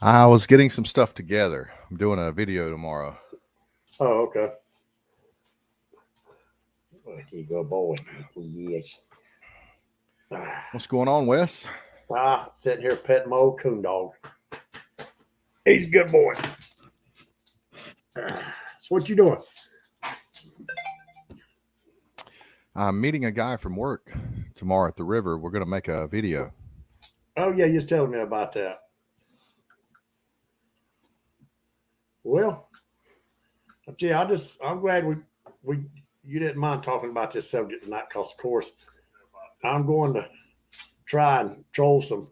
I was getting some stuff together. I'm doing a video tomorrow. Oh, okay. There you go, boy. Yes. What's going on, Wes? Sitting here petting my old coon dog. He's a good boy. So what you doing? I'm meeting a guy from work tomorrow at the river. We're going to make a video. Oh yeah, you was telling me about that. Well, gee, I'm glad we you didn't mind talking about this subject tonight, because of course I'm going to try and troll some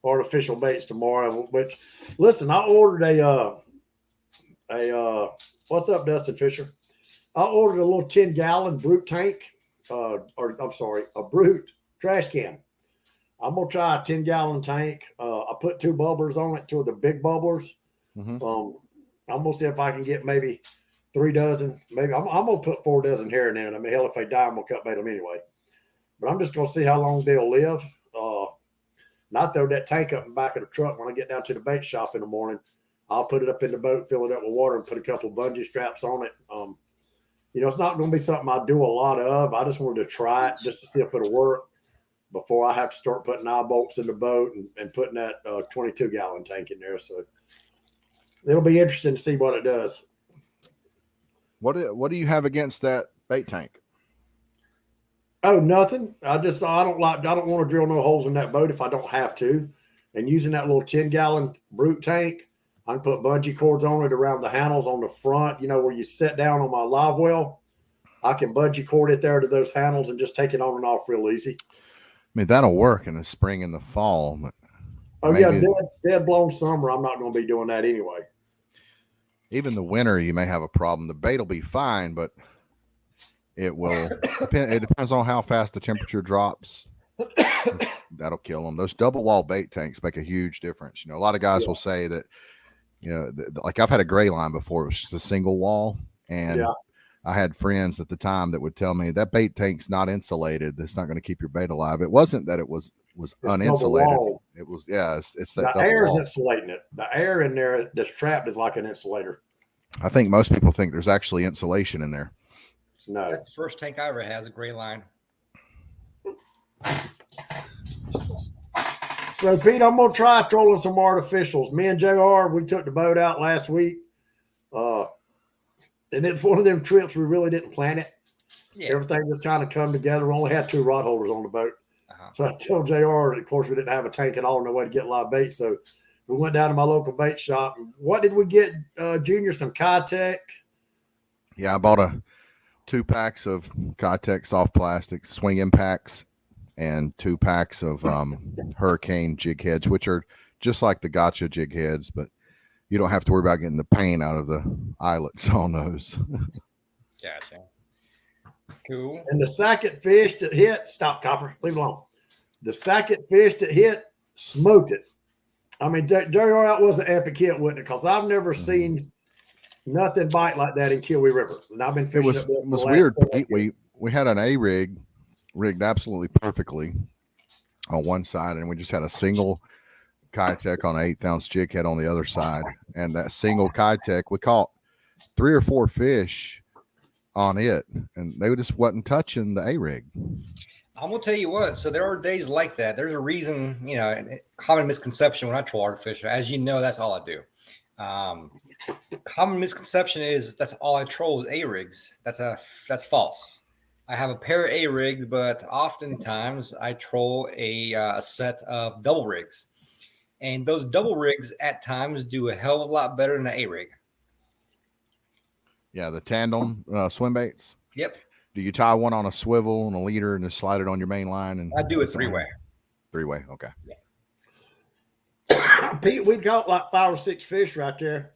artificial baits tomorrow. Which, listen, I ordered a what's up, Dustin Fisher? I ordered a little 10-gallon brute tank, or I'm sorry, a brute trash can. I'm gonna try a 10-gallon tank. I put two bubblers on it, two of the big bubblers. Mm-hmm. I'm gonna see if I can get maybe 3 dozen. Maybe I'm gonna put 4 dozen here and there. I mean, hell, if they die, I'm gonna cut bait them anyway. But I'm just gonna see how long they'll live. Not throw that tank up in the back of the truck when I get down to the bait shop in the morning. I'll put it up in the boat, fill it up with water, and put a couple bungee straps on it. It's not going to be something I do a lot of. I just wanted to try it just to see if it'll work before I have to start putting eye bolts in the boat and putting that 22-gallon tank in there. So it'll be interesting to see what it does. What do you have against that bait tank? Oh, nothing. I don't want to drill no holes in that boat if I don't have to. And using that little 10-gallon brute tank, I can put bungee cords on it around the handles on the front, where you sit down on my live well. I can bungee cord it there to those handles and just take it on and off real easy. I mean, that'll work in the spring and the fall. But oh, maybe, yeah, dead blown summer, I'm not going to be doing that anyway. Even the winter, you may have a problem. The bait will be fine, but it will depend. It depends on how fast the temperature drops. That'll kill them. Those double wall bait tanks make a huge difference. A lot of guys will say that, like I've had a gray line before. It was just a single wall. And I had friends at the time that would tell me that bait tank's not insulated. That's not going to keep your bait alive. It wasn't that it was uninsulated. It was, it's that the air is insulating it. The air in there that's trapped is like an insulator. I think most people think there's actually insulation in there. No. That's the first tank I ever had, a gray line. So, Pete, I'm going to try trolling some artificials. Me and JR, we took the boat out last week. And it's one of them trips we really didn't plan it. Yeah. Everything just kind of come together. We only had 2 rod holders on the boat. So I told JR, of course, we didn't have a tank at all, no way to get live bait. So we went down to my local bait shop. What did we get, Junior? Some Keitech? Yeah, I bought 2 packs of Keitech soft plastics, swing impacts, and 2 packs of Hurricane jig heads, which are just like the gotcha jig heads, but you don't have to worry about getting the paint out of the eyelets on those. Gotcha. Cool. And the second fish that hit, stop, Copper, leave it alone. The second fish that hit smoked it. I mean, JR, that was an epic hit, wasn't it? Because I've never seen nothing bite like that in Kiowee River. And I've been fishing. It was weird. We had an A-rig rigged absolutely perfectly on one side, and we just had a single Keitech on an 1/8 ounce jig head on the other side. And that single Keitech, we caught 3 or 4 fish on it, and they just wasn't touching the A-rig. I'm gonna tell you what. So there are days like that. There's a reason, common misconception when I troll artificial. As you know, that's all I do. Common misconception is that's all I troll is A-rigs. That's false. I have a pair of A-rigs, but oftentimes I troll a set of double rigs. And those double rigs at times do a hell of a lot better than an A-rig. Yeah, the tandem swim baits. Yep. Do you tie one on a swivel and a leader and just slide it on your main line? And I do a 3-way. 3-way, okay. Yeah. Pete, we caught like 5 or 6 fish right there,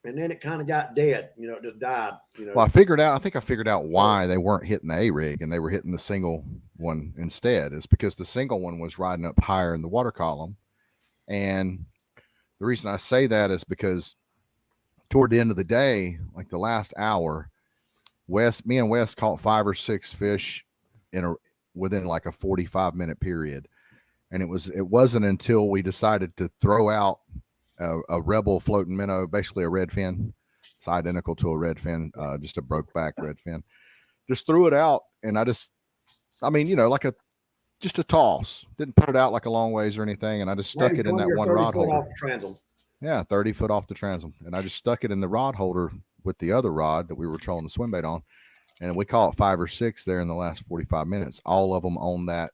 and then it kind of got dead. It just died. Well, I figured out why they weren't hitting the A-rig and they were hitting the single one instead. It's because the single one was riding up higher in the water column. And the reason I say that is because toward the end of the day, like the last hour, me and Wes caught 5 or 6 fish within like a 45-minute period. And it wasn't until we decided to throw out a Rebel floating minnow, basically a redfin. It's identical to a redfin, just a broke back redfin. Just threw it out, and I mean, like just a toss. Didn't put it out like a long ways or anything, and I just stuck Maybe it in 20 that or one 30 rod foot holder. off the transom. Yeah, 30 foot off the transom, and I just stuck it in the rod holder with the other rod that we were trolling the swim bait on, and we caught 5 or 6 there in the last 45 minutes. All of them on that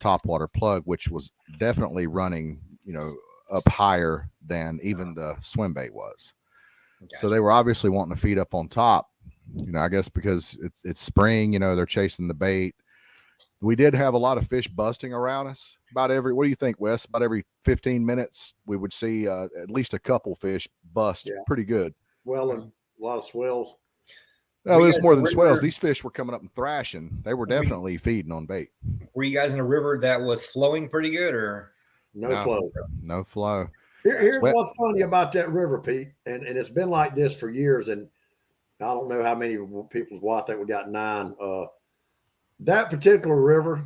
topwater plug, which was definitely running, up higher than even the swim bait was. Gotcha. So they were obviously wanting to feed up on top, I guess because it's spring, they're chasing the bait. We did have a lot of fish busting around us. What do you think, Wes? About every 15 minutes, we would see at least a couple fish bust pretty good. Well, and a lot of swells. No, it was more than river, swells. These fish were coming up and thrashing. They were definitely feeding on bait. Were you guys in a river that was flowing pretty good, or No flow. No flow. Here's what's funny about that river, Pete, and it's been like this for years, and I don't know how many people's watch. I think we got 9. That particular river,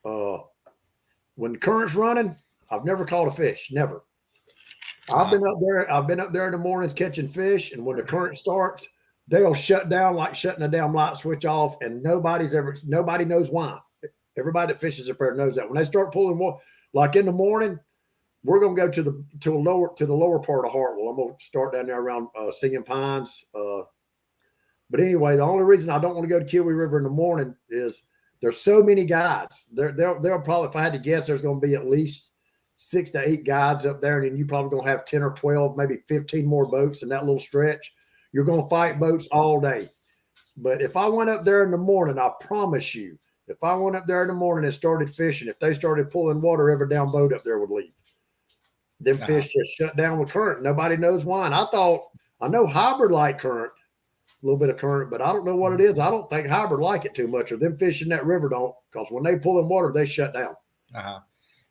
when the current's running, I've never caught a fish. Never. I've been up there in the mornings catching fish, and when the current starts, they'll shut down like shutting a damn light switch off, and nobody knows why. Everybody that fishes up there knows that. When they start pulling more, like in the morning, we're gonna go to the lower part of Hartwell. I'm gonna start down there around Singing Pines. But anyway, the only reason I don't want to go to Kiwi River in the morning is there's so many guides. They'll probably, if I had to guess, there's going to be at least 6 to 8 guides up there, and then you probably going to have 10 or 12, maybe 15 more boats in that little stretch. You're going to fight boats all day. But if I went up there in the morning, I promise you, if I went up there in the morning and started fishing, if they started pulling water, every down boat up there would leave. Them fish just shut down with current. Nobody knows why. And I know hybrid like current. A little bit of current, but I don't know what it is. I don't think hybrid like it too much, or them fish in that river don't, because when they pull in water, they shut down.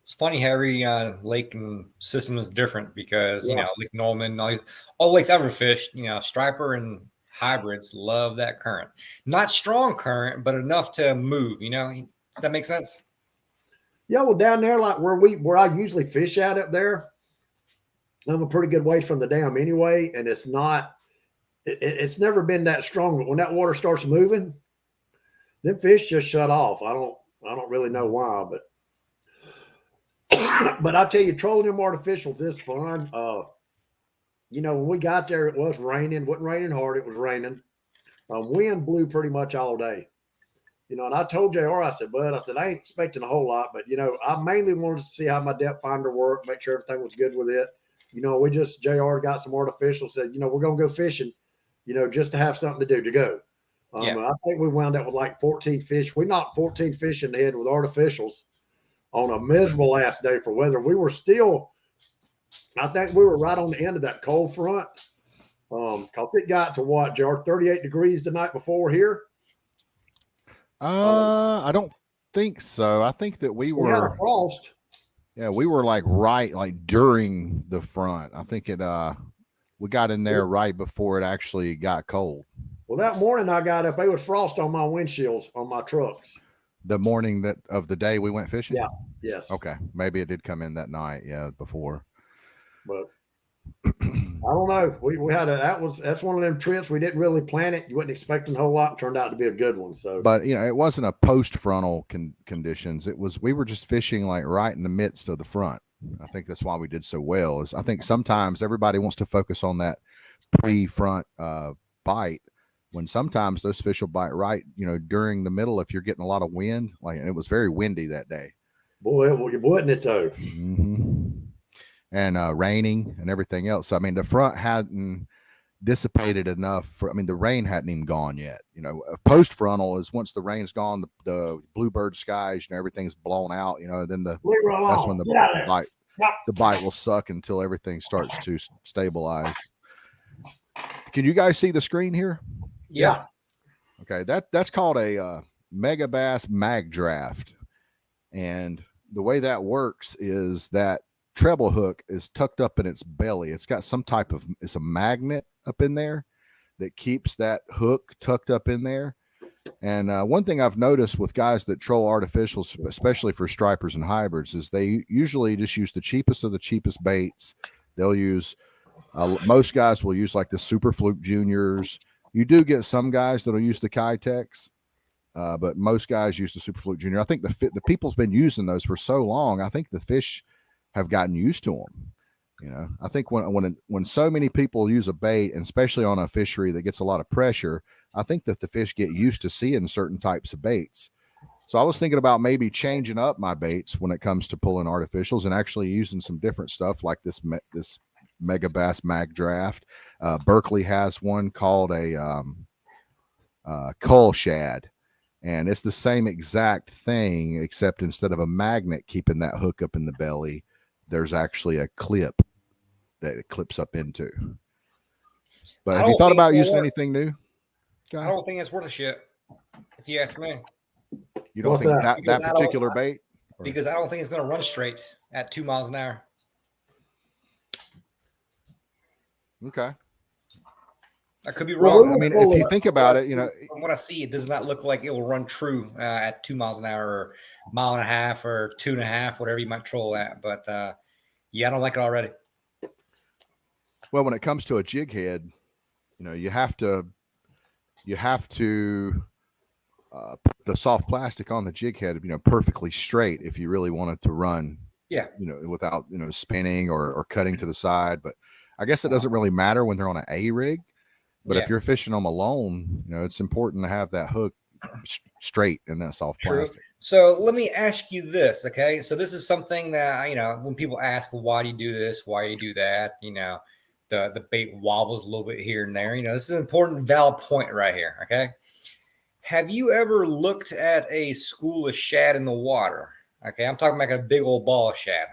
It's funny how every lake and system is different because, Lake Norman, all the lakes I've ever fished, striper and hybrids love that current. Not strong current, but enough to move, Does that make sense? Yeah, well, down there, like where I usually fish at up there, I'm a pretty good ways from the dam anyway, and it's not, it's never been that strong, but when that water starts moving, them fish just shut off. I don't really know why, but I tell you, trolling them artificials is fun. When we got there, it was raining. It wasn't raining hard. It was raining. Wind blew pretty much all day. And I told JR, I said, bud, I ain't expecting a whole lot, but I mainly wanted to see how my depth finder worked, make sure everything was good with it. JR got some artificial, said, we're going to go fishing, just to have something to go. I think we wound up with like 14 fish. We knocked 14 fish in the head with artificials on a miserable last day for weather. We were still, I think we were right on the end of that cold front. Cause it got to what, JR, 38 degrees the night before here. I don't think so. I think that we had a frost. Yeah, we were like during the front. I think we got in there right before it actually got cold. Well, that morning I got up, there was frost on my windshields on my trucks. The morning of the day we went fishing? Yeah. Yes. Okay. Maybe it did come in that night. Yeah, before. But I don't know. We had that's one of them trips. We didn't really plan it. You wasn't expecting a whole lot. It turned out to be a good one. So, but it wasn't a post frontal conditions. We were just fishing like right in the midst of the front. I think that's why we did so well. I think sometimes everybody wants to focus on that pre-front bite, when sometimes those fish will bite right, during the middle if you're getting a lot of wind. And it was very windy that day. Boy, wasn't it though? Mm-hmm. And raining and everything else. So, the front hadn't dissipated enough the rain hadn't even gone yet. Post frontal is once the rain's gone, the bluebird skies, everything's blown out, then that's when the bite will suck until everything starts to stabilize. Can you guys see the screen here? Yeah. Okay. That's called a Megabass Mag Draft. And the way that works is that treble hook is tucked up in its belly. It's got it's a magnet up in there that keeps that hook tucked up in there. And one thing I've noticed with guys that troll artificials, especially for stripers and hybrids, is they usually just use the cheapest of the cheapest baits They'll use most guys will use like the Super Fluke Juniors. You do get some guys that'll use the Kitex, but most guys use the Super Fluke Junior. I think the people's been using those for so long. I think the fish have gotten used to them. You know, I think when so many people use a bait, and especially on a fishery that gets a lot of pressure, I think that the fish get used to seeing certain types of baits. So I was thinking about maybe changing up my baits when it comes to pulling artificials and actually using some different stuff like this Megabass Mag Draft. Berkeley has one called a Cull Shad, and it's the same exact thing, except instead of a magnet keeping that hook up in the belly, there's actually a clip that it clips up into. But have you thought about using anything new, guys? I don't think it's worth a shit, if you ask me. You don't think that particular bait? Because I don't think it's going to run straight at 2 miles an hour. Okay. I could be wrong. Well, I mean, if you think about it, you know, from what I see, it does not look like it will run true at 2 miles an hour or 1.5 miles or 2.5, whatever you might troll at. But yeah, I don't like it already. Well, when it comes to a jig head, you know, you have to put the soft plastic on the jig head, you know, perfectly straight if you really want it to run. Yeah. You know, without, you know, spinning or cutting to the side. But I guess it doesn't really matter when they're on an A rig. But if you're fishing them alone, you know, it's important to have that hook straight in that soft plastic. So let me ask you this, okay? So this is something that, you know, when people ask, well, why do you do this? Why do you do that? You know, the bait wobbles a little bit here and there. You know, this is an important, valid point right here, okay? Have you ever looked at a school of shad in the water? Okay, I'm talking about a big old ball of shad.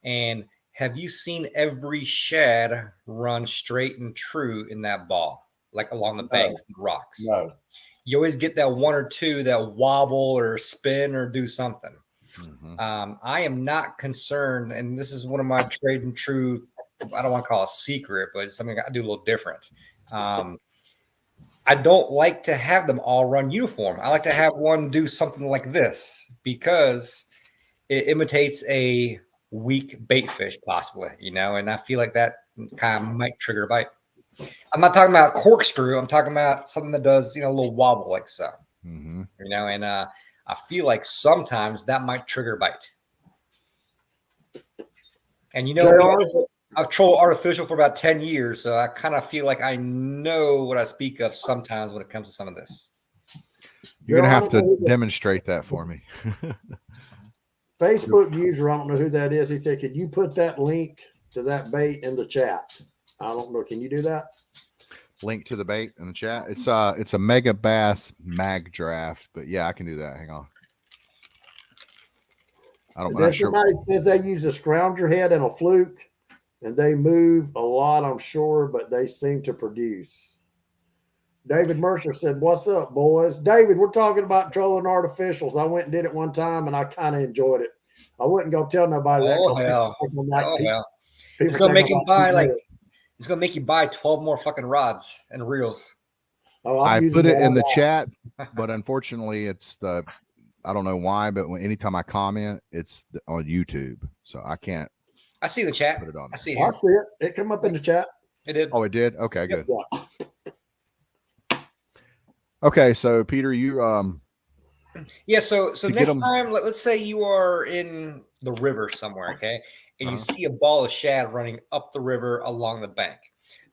And have you seen every shad run straight and true in that ball, like along the banks and the rocks? No. You always get that one or two that wobble or spin or do something. Mm-hmm. I am not concerned, and this is one of my trade and true, I don't want to call it a secret, but it's something I do a little different. I don't like to have them all run uniform. I like to have one do something like this because it imitates a weak bait fish, possibly, you know, and I feel like that kind of might trigger a bite. I'm not talking about corkscrew. I'm talking about something that does, you know, a little wobble like so, Mm-hmm. you know, and I feel like sometimes that might trigger a bite. And, you know, I've trolled artificial for about 10 years, so I kind of feel like I know what I speak of sometimes when it comes to some of this. You're going to have to demonstrate that for me. Facebook user, I don't know who that is. He said, could you put that link to that bait in the chat? I don't know. Can you do that? Link to the bait in the chat. It's a Megabass Mag Draft, but yeah, I can do that. Hang on. I'm not sure. Somebody says they use a scrounger head and a fluke, and they move a lot, I'm sure, but they seem to produce. David Mercer said, what's up, boys? David, we're talking about trolling artificials. I went and did it one time, and I kind of enjoyed it. I wouldn't go tell nobody that. Oh, hell. It's going to make him buy, it's going to make you buy 12 more fucking rods and reels. Oh, I put it in the chat, but unfortunately, I don't know why, but anytime I comment, it's on YouTube. So I can't. I see the chat. Put it on. I see it. It came up in the chat. It did. Oh, it did? Okay, good. Yeah. Okay, so Peter, you yeah, so next time, let's say you are in the river somewhere, okay, and you see a ball of shad running up the river along the bank.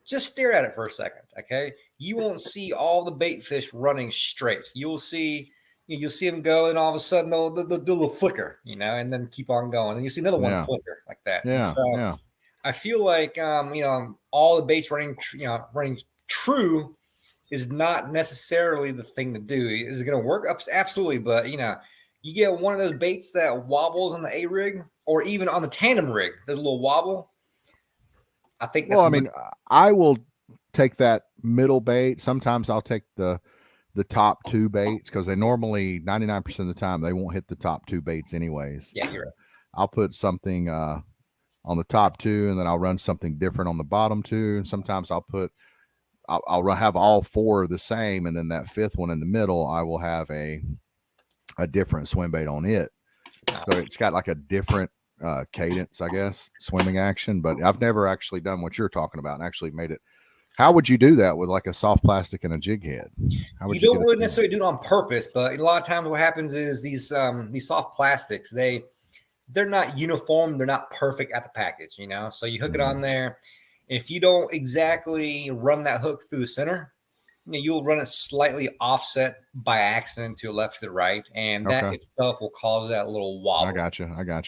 Just stare at it for a second, okay? You won't see all the bait fish running straight. You'll see them go, and all of a sudden they'll do a little flicker, you know, and then keep on going. And you see another one flicker like that. Yeah. So I feel like you know, all the baits running true is not necessarily the thing to do. Is it going to work? Absolutely, but you know, you get one of those baits that wobbles on the A rig or even on the tandem rig. There's a little wobble. I think. Well, I mean, I will take that middle bait. Sometimes I'll take the top two baits because they normally 99% of the time they won't hit the top two baits anyways. Yeah, you're right. I'll put something on the top two, and then I'll run something different on the bottom two. And sometimes I'll have all four the same, and then that fifth one in the middle, I will have a different swim bait on it. So it's got like a different cadence, I guess, swimming action. But I've never actually done what you're talking about and actually made it. How would you do that with like a soft plastic and a jig head? How would You don't get it really to- necessarily do it on purpose, but a lot of times what happens is these soft plastics, they're not uniform, they're not perfect at the package, you know. So you hook it on there. If you don't exactly run that hook through the center, you know, you'll run it slightly offset by accident to the left to the right, and that Okay. itself will cause that little wobble. I got you.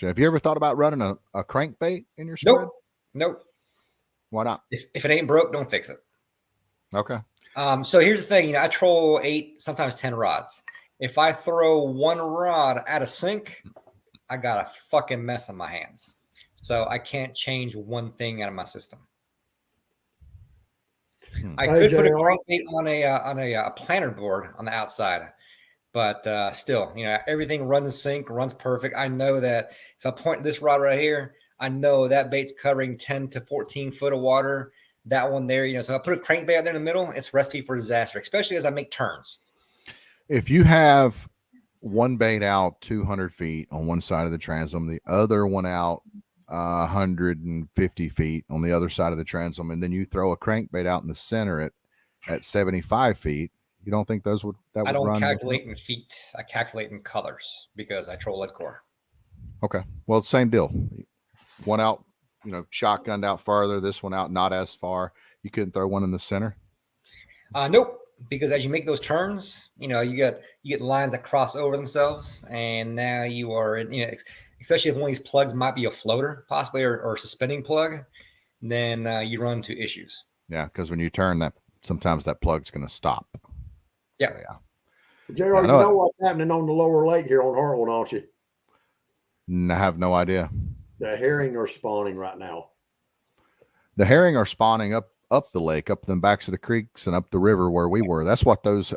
Have you ever thought about running a crankbait in your spread? Nope. Why not? If it ain't broke, don't fix it. Okay. So here's the thing, you know, I troll 8, sometimes 10 rods. If I throw one rod at a sink, I got a fucking mess on my hands. So I can't change one thing out of my system. I Hey, could put a JR. crankbait on a planter board on the outside, but still, you know, everything runs in sync, runs perfect. I know that if I point this rod right here, I know that bait's covering 10 to 14 foot of water. That one there, you know, so I put a crankbait out there in the middle. It's a recipe for disaster, especially as I make turns. If you have one bait out 200 feet on one side of the transom, the other one out 150 feet on the other side of the transom, and then you throw a crankbait out in the center at 75 feet, you don't think that would I don't run? calculate in feet. I calculate in colors because I troll lead core. Okay. Well, same deal. One out, you know, shotgunned out farther, this one out not as far. You couldn't throw one in the center? Nope. Because as you make those turns, you know, you get lines that cross over themselves, and now you are, you know, especially if one of these plugs might be a floater, possibly, or a suspending plug, then you run into issues. Yeah, because when you turn that, sometimes that plug's going to stop. Yeah. So, yeah. JR, I you know know it. what's happening on the lower lake here on Hartwell, don't you? I have no idea. The herring are spawning right now. The herring are spawning up the lake, up the backs of the creeks and up the river where we were. That's what those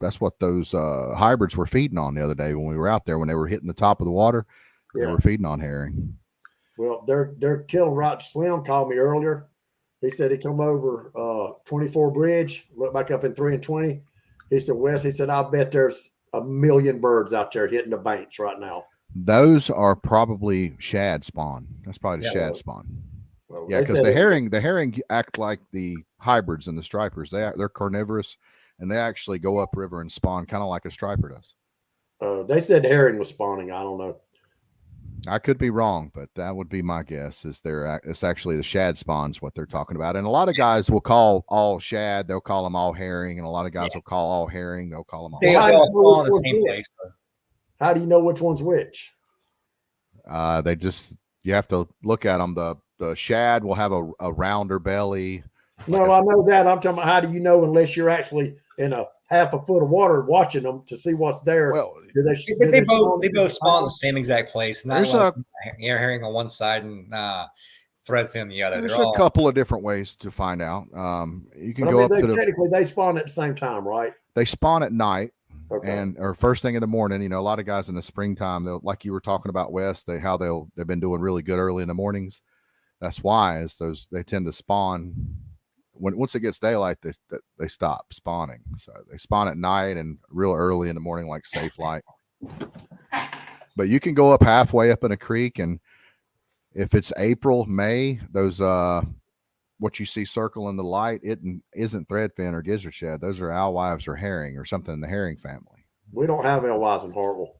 hybrids were feeding on the other day when we were out there. When they were hitting the top of the water, they Yeah. were feeding on herring. Well, they're killing right. Slim called me earlier. He said he come over 24 Bridge, look back up in 3 and 20. He said, Wes, he said, I bet there's a million birds out there hitting the banks right now. Those are probably shad spawn. That's probably the Yeah, shad well, spawn. Well, Yeah, they because said the herring act like the hybrids and the stripers. They're carnivorous, and they actually go upriver and spawn kind of like a striper does. they said herring was spawning. I don't know. I could be wrong, but that would be my guess. It's actually the shad spawns what they're talking about, and a lot of guys will call all shad. They'll call them all herring, and a lot of guys will call all herring. They'll call them all. They Well, all how do you know spawn in the which same one's place. How do you know which one's which? You have to look at them. The shad will have a rounder belly. No, I know that. I'm talking about how do you know unless you're actually in a half a foot of water watching them to see what's there. Well, Do They both spawn in the same exact place. Not There's like herring on one side and threadfin on the other. there's They're a all couple of different ways to find out. You can But I go mean, up they to technically they spawn at the same time, right? they spawn at night. Okay. Or first thing in the morning. You know, a lot of guys in the springtime, they'll, like you were talking about, Wes, they've been doing really good early in the mornings. That's why they tend to spawn once it gets daylight, they stop spawning. So they spawn at night and real early in the morning, like safe light. But you can go up halfway up in a creek, and if it's April, May, those what you see circle in the light, it isn't threadfin or gizzard shad. Those are alewives or herring or something in the herring family. We don't have alewives in Hartwell.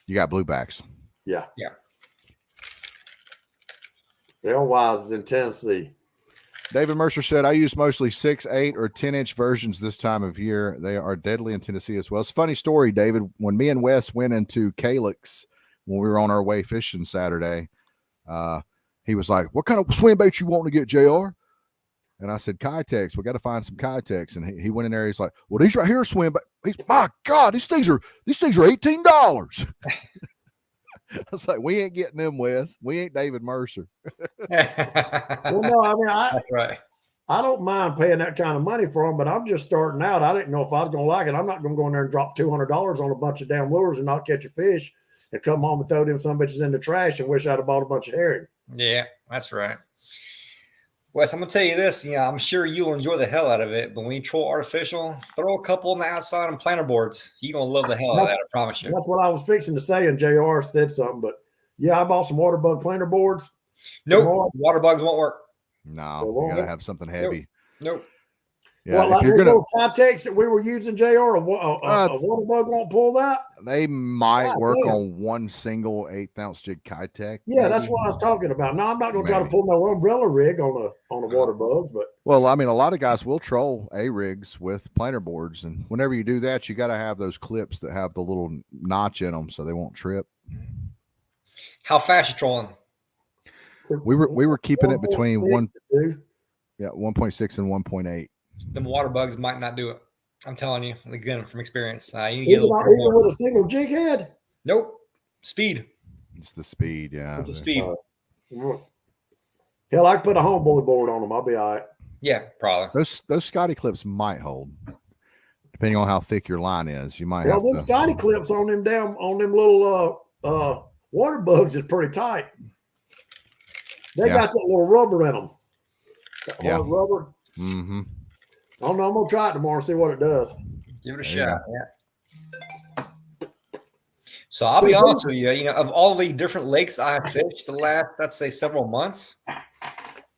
You got bluebacks. Yeah. Yeah. The alewives is in Tennessee. David Mercer said, I use mostly 6, 8, or 10-inch versions this time of year. They are deadly in Tennessee as well. It's a funny story, David. When me and Wes went into Calyx when we were on our way fishing Saturday, he was like, what kind of swim bait you want to get, JR? And I said, Kitex. We got to find some Kitex. And he went in there. He's like, well, these right here are swim bait. My God, these things are $18. I was like, we ain't getting them, Wes. We ain't David Mercer. Well, no, I mean, That's right. I don't mind paying that kind of money for them, but I'm just starting out. I didn't know if I was going to like it. I'm not going to go in there and drop $200 on a bunch of damn lures and not catch a fish and come home and throw them some bitches in the trash and wish I'd have bought a bunch of herring. Yeah, that's right. Wes, I'm gonna tell you this. You know, I'm sure you'll enjoy the hell out of it. But when you troll artificial, throw a couple on the outside on planter boards. You're gonna love the hell out of that. I promise you. That's what I was fixing to say, and JR said something, but Yeah, I bought some water bug planer boards. Nope, Tomorrow. water bugs won't work. No, They you won't gotta work? have something heavy. Nope. Yeah, What, if like you're those gonna, little Kitex that we were using, JR, a water bug won't pull that? they might God work damn. on one single 1/8 ounce jig Kitech. Yeah, that's maybe. what I was talking about. No, I'm not going to try to Maybe. pull no umbrella rig on a water bugs, but Well, I mean, a lot of guys will troll A rigs with planer boards, and whenever you do that, you got to have those clips that have the little notch in them so they won't trip. How fast you trolling? We were keeping it 1.6 between to 1.6 and 1.8. Them water bugs might not do it. I'm telling you, again, from experience. You get a even little bit more. with a single jig head. Nope. Speed. It's the speed, yeah. It's the speed. Hell, I can put a homeboy board on them. I'll be all right. Yeah, probably. Those Scotty clips might hold, depending on how thick your line is. You might Hell, have them to. Scotty clips on them little water bugs is pretty tight. They Yeah. got that little rubber in them. That Yeah. hard rubber. Mm-hmm. I don't know. I'm gonna try it tomorrow and see what it does. Give it a Yeah. shot. Yeah. So I'll be honest with you. You know, of all the different lakes I have fished the last, let's say, several months,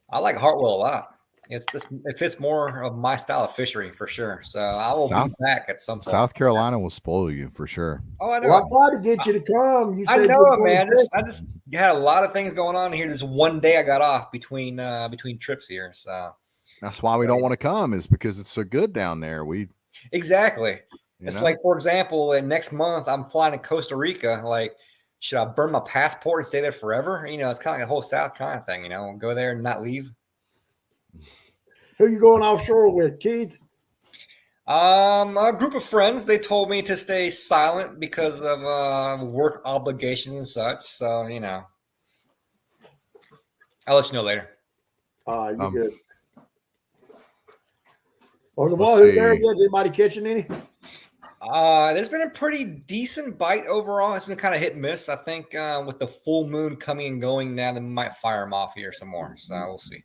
I like Hartwell a lot. It fits more of my style of fishery for sure. So I will be back at some point. South Carolina will spoil you for sure. Oh, I know. Well, I tried to get you to come. You I said know you're it, man. going I just had a lot of things going on here. This one day I got off between trips here. So That's why we don't want to come, is because it's so good down there. exactly. You It's know? like, for example, next month I'm flying to Costa Rica. Like, should I burn my passport and stay there forever? You know, it's kind of like a whole South kind of thing. You know, go there and not leave. Who you going offshore with, Keith? A group of friends. They told me to stay silent because of work obligations and such. So, you know, I'll let you know later. You good? Or the let's one who's there see. yet? Is anybody catching any? There's been a pretty decent bite overall. It's been kind of hit and miss. I think with the full moon coming and going now, they might fire them off here some more. So we'll see.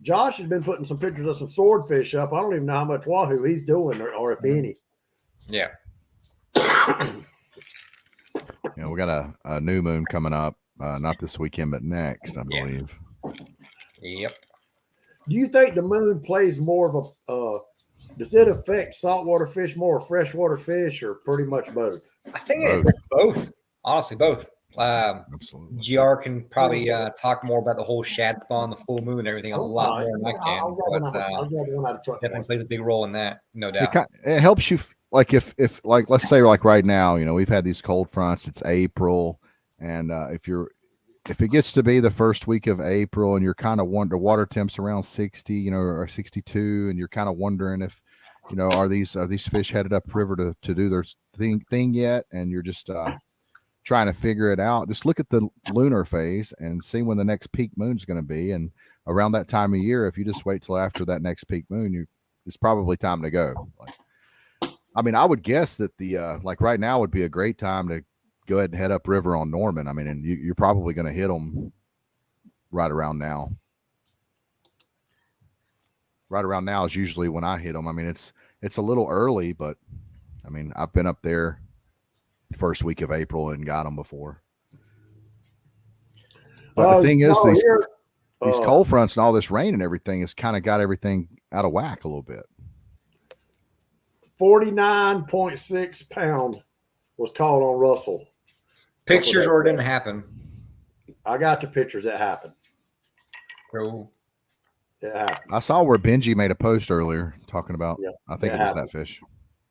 Josh has been putting some pictures of some swordfish up. I don't even know how much wahoo he's doing or if any. Yeah. You know, we got a new moon coming up, not this weekend, but next, I Yeah. believe. Yep. Do you think the moon plays more of a does it affect saltwater fish more or freshwater fish or pretty much both? I think it's both. Honestly, both. Absolutely. GR can probably talk more about the whole shad spawn, the full moon, and everything a lot more than I can. I'll grab one out of truck. Definitely plays a big role in that, no doubt. It helps you, like if like let's say like right now, you know, we've had these cold fronts. It's April, and if it gets to be the first week of April, and you're kind of wondering, the water temps around 60, you know, or 62, and you're kind of wondering if, you know, are these fish headed up river to do their thing yet, and you're just trying to figure it out. Just look at the lunar phase and see when the next peak moon is going to be, and around that time of year, if you just wait till after that next peak moon, it's probably time to go. Like, I mean, I would guess that the like right now would be a great time to go ahead and head up river on Norman. I mean, and you're probably going to hit them right around now. Right around now is usually when I hit them. I mean, it's a little early, but I mean, I've been up there first week of April and got them before. But the thing is, these cold fronts and all this rain and everything has kind of got everything out of whack a little bit. 49.6 pound was caught on Russell. Pictures or it didn't happen. I got the pictures. That happened. Oh. It happened. I saw where Benji made a post earlier talking about, I think it was that fish.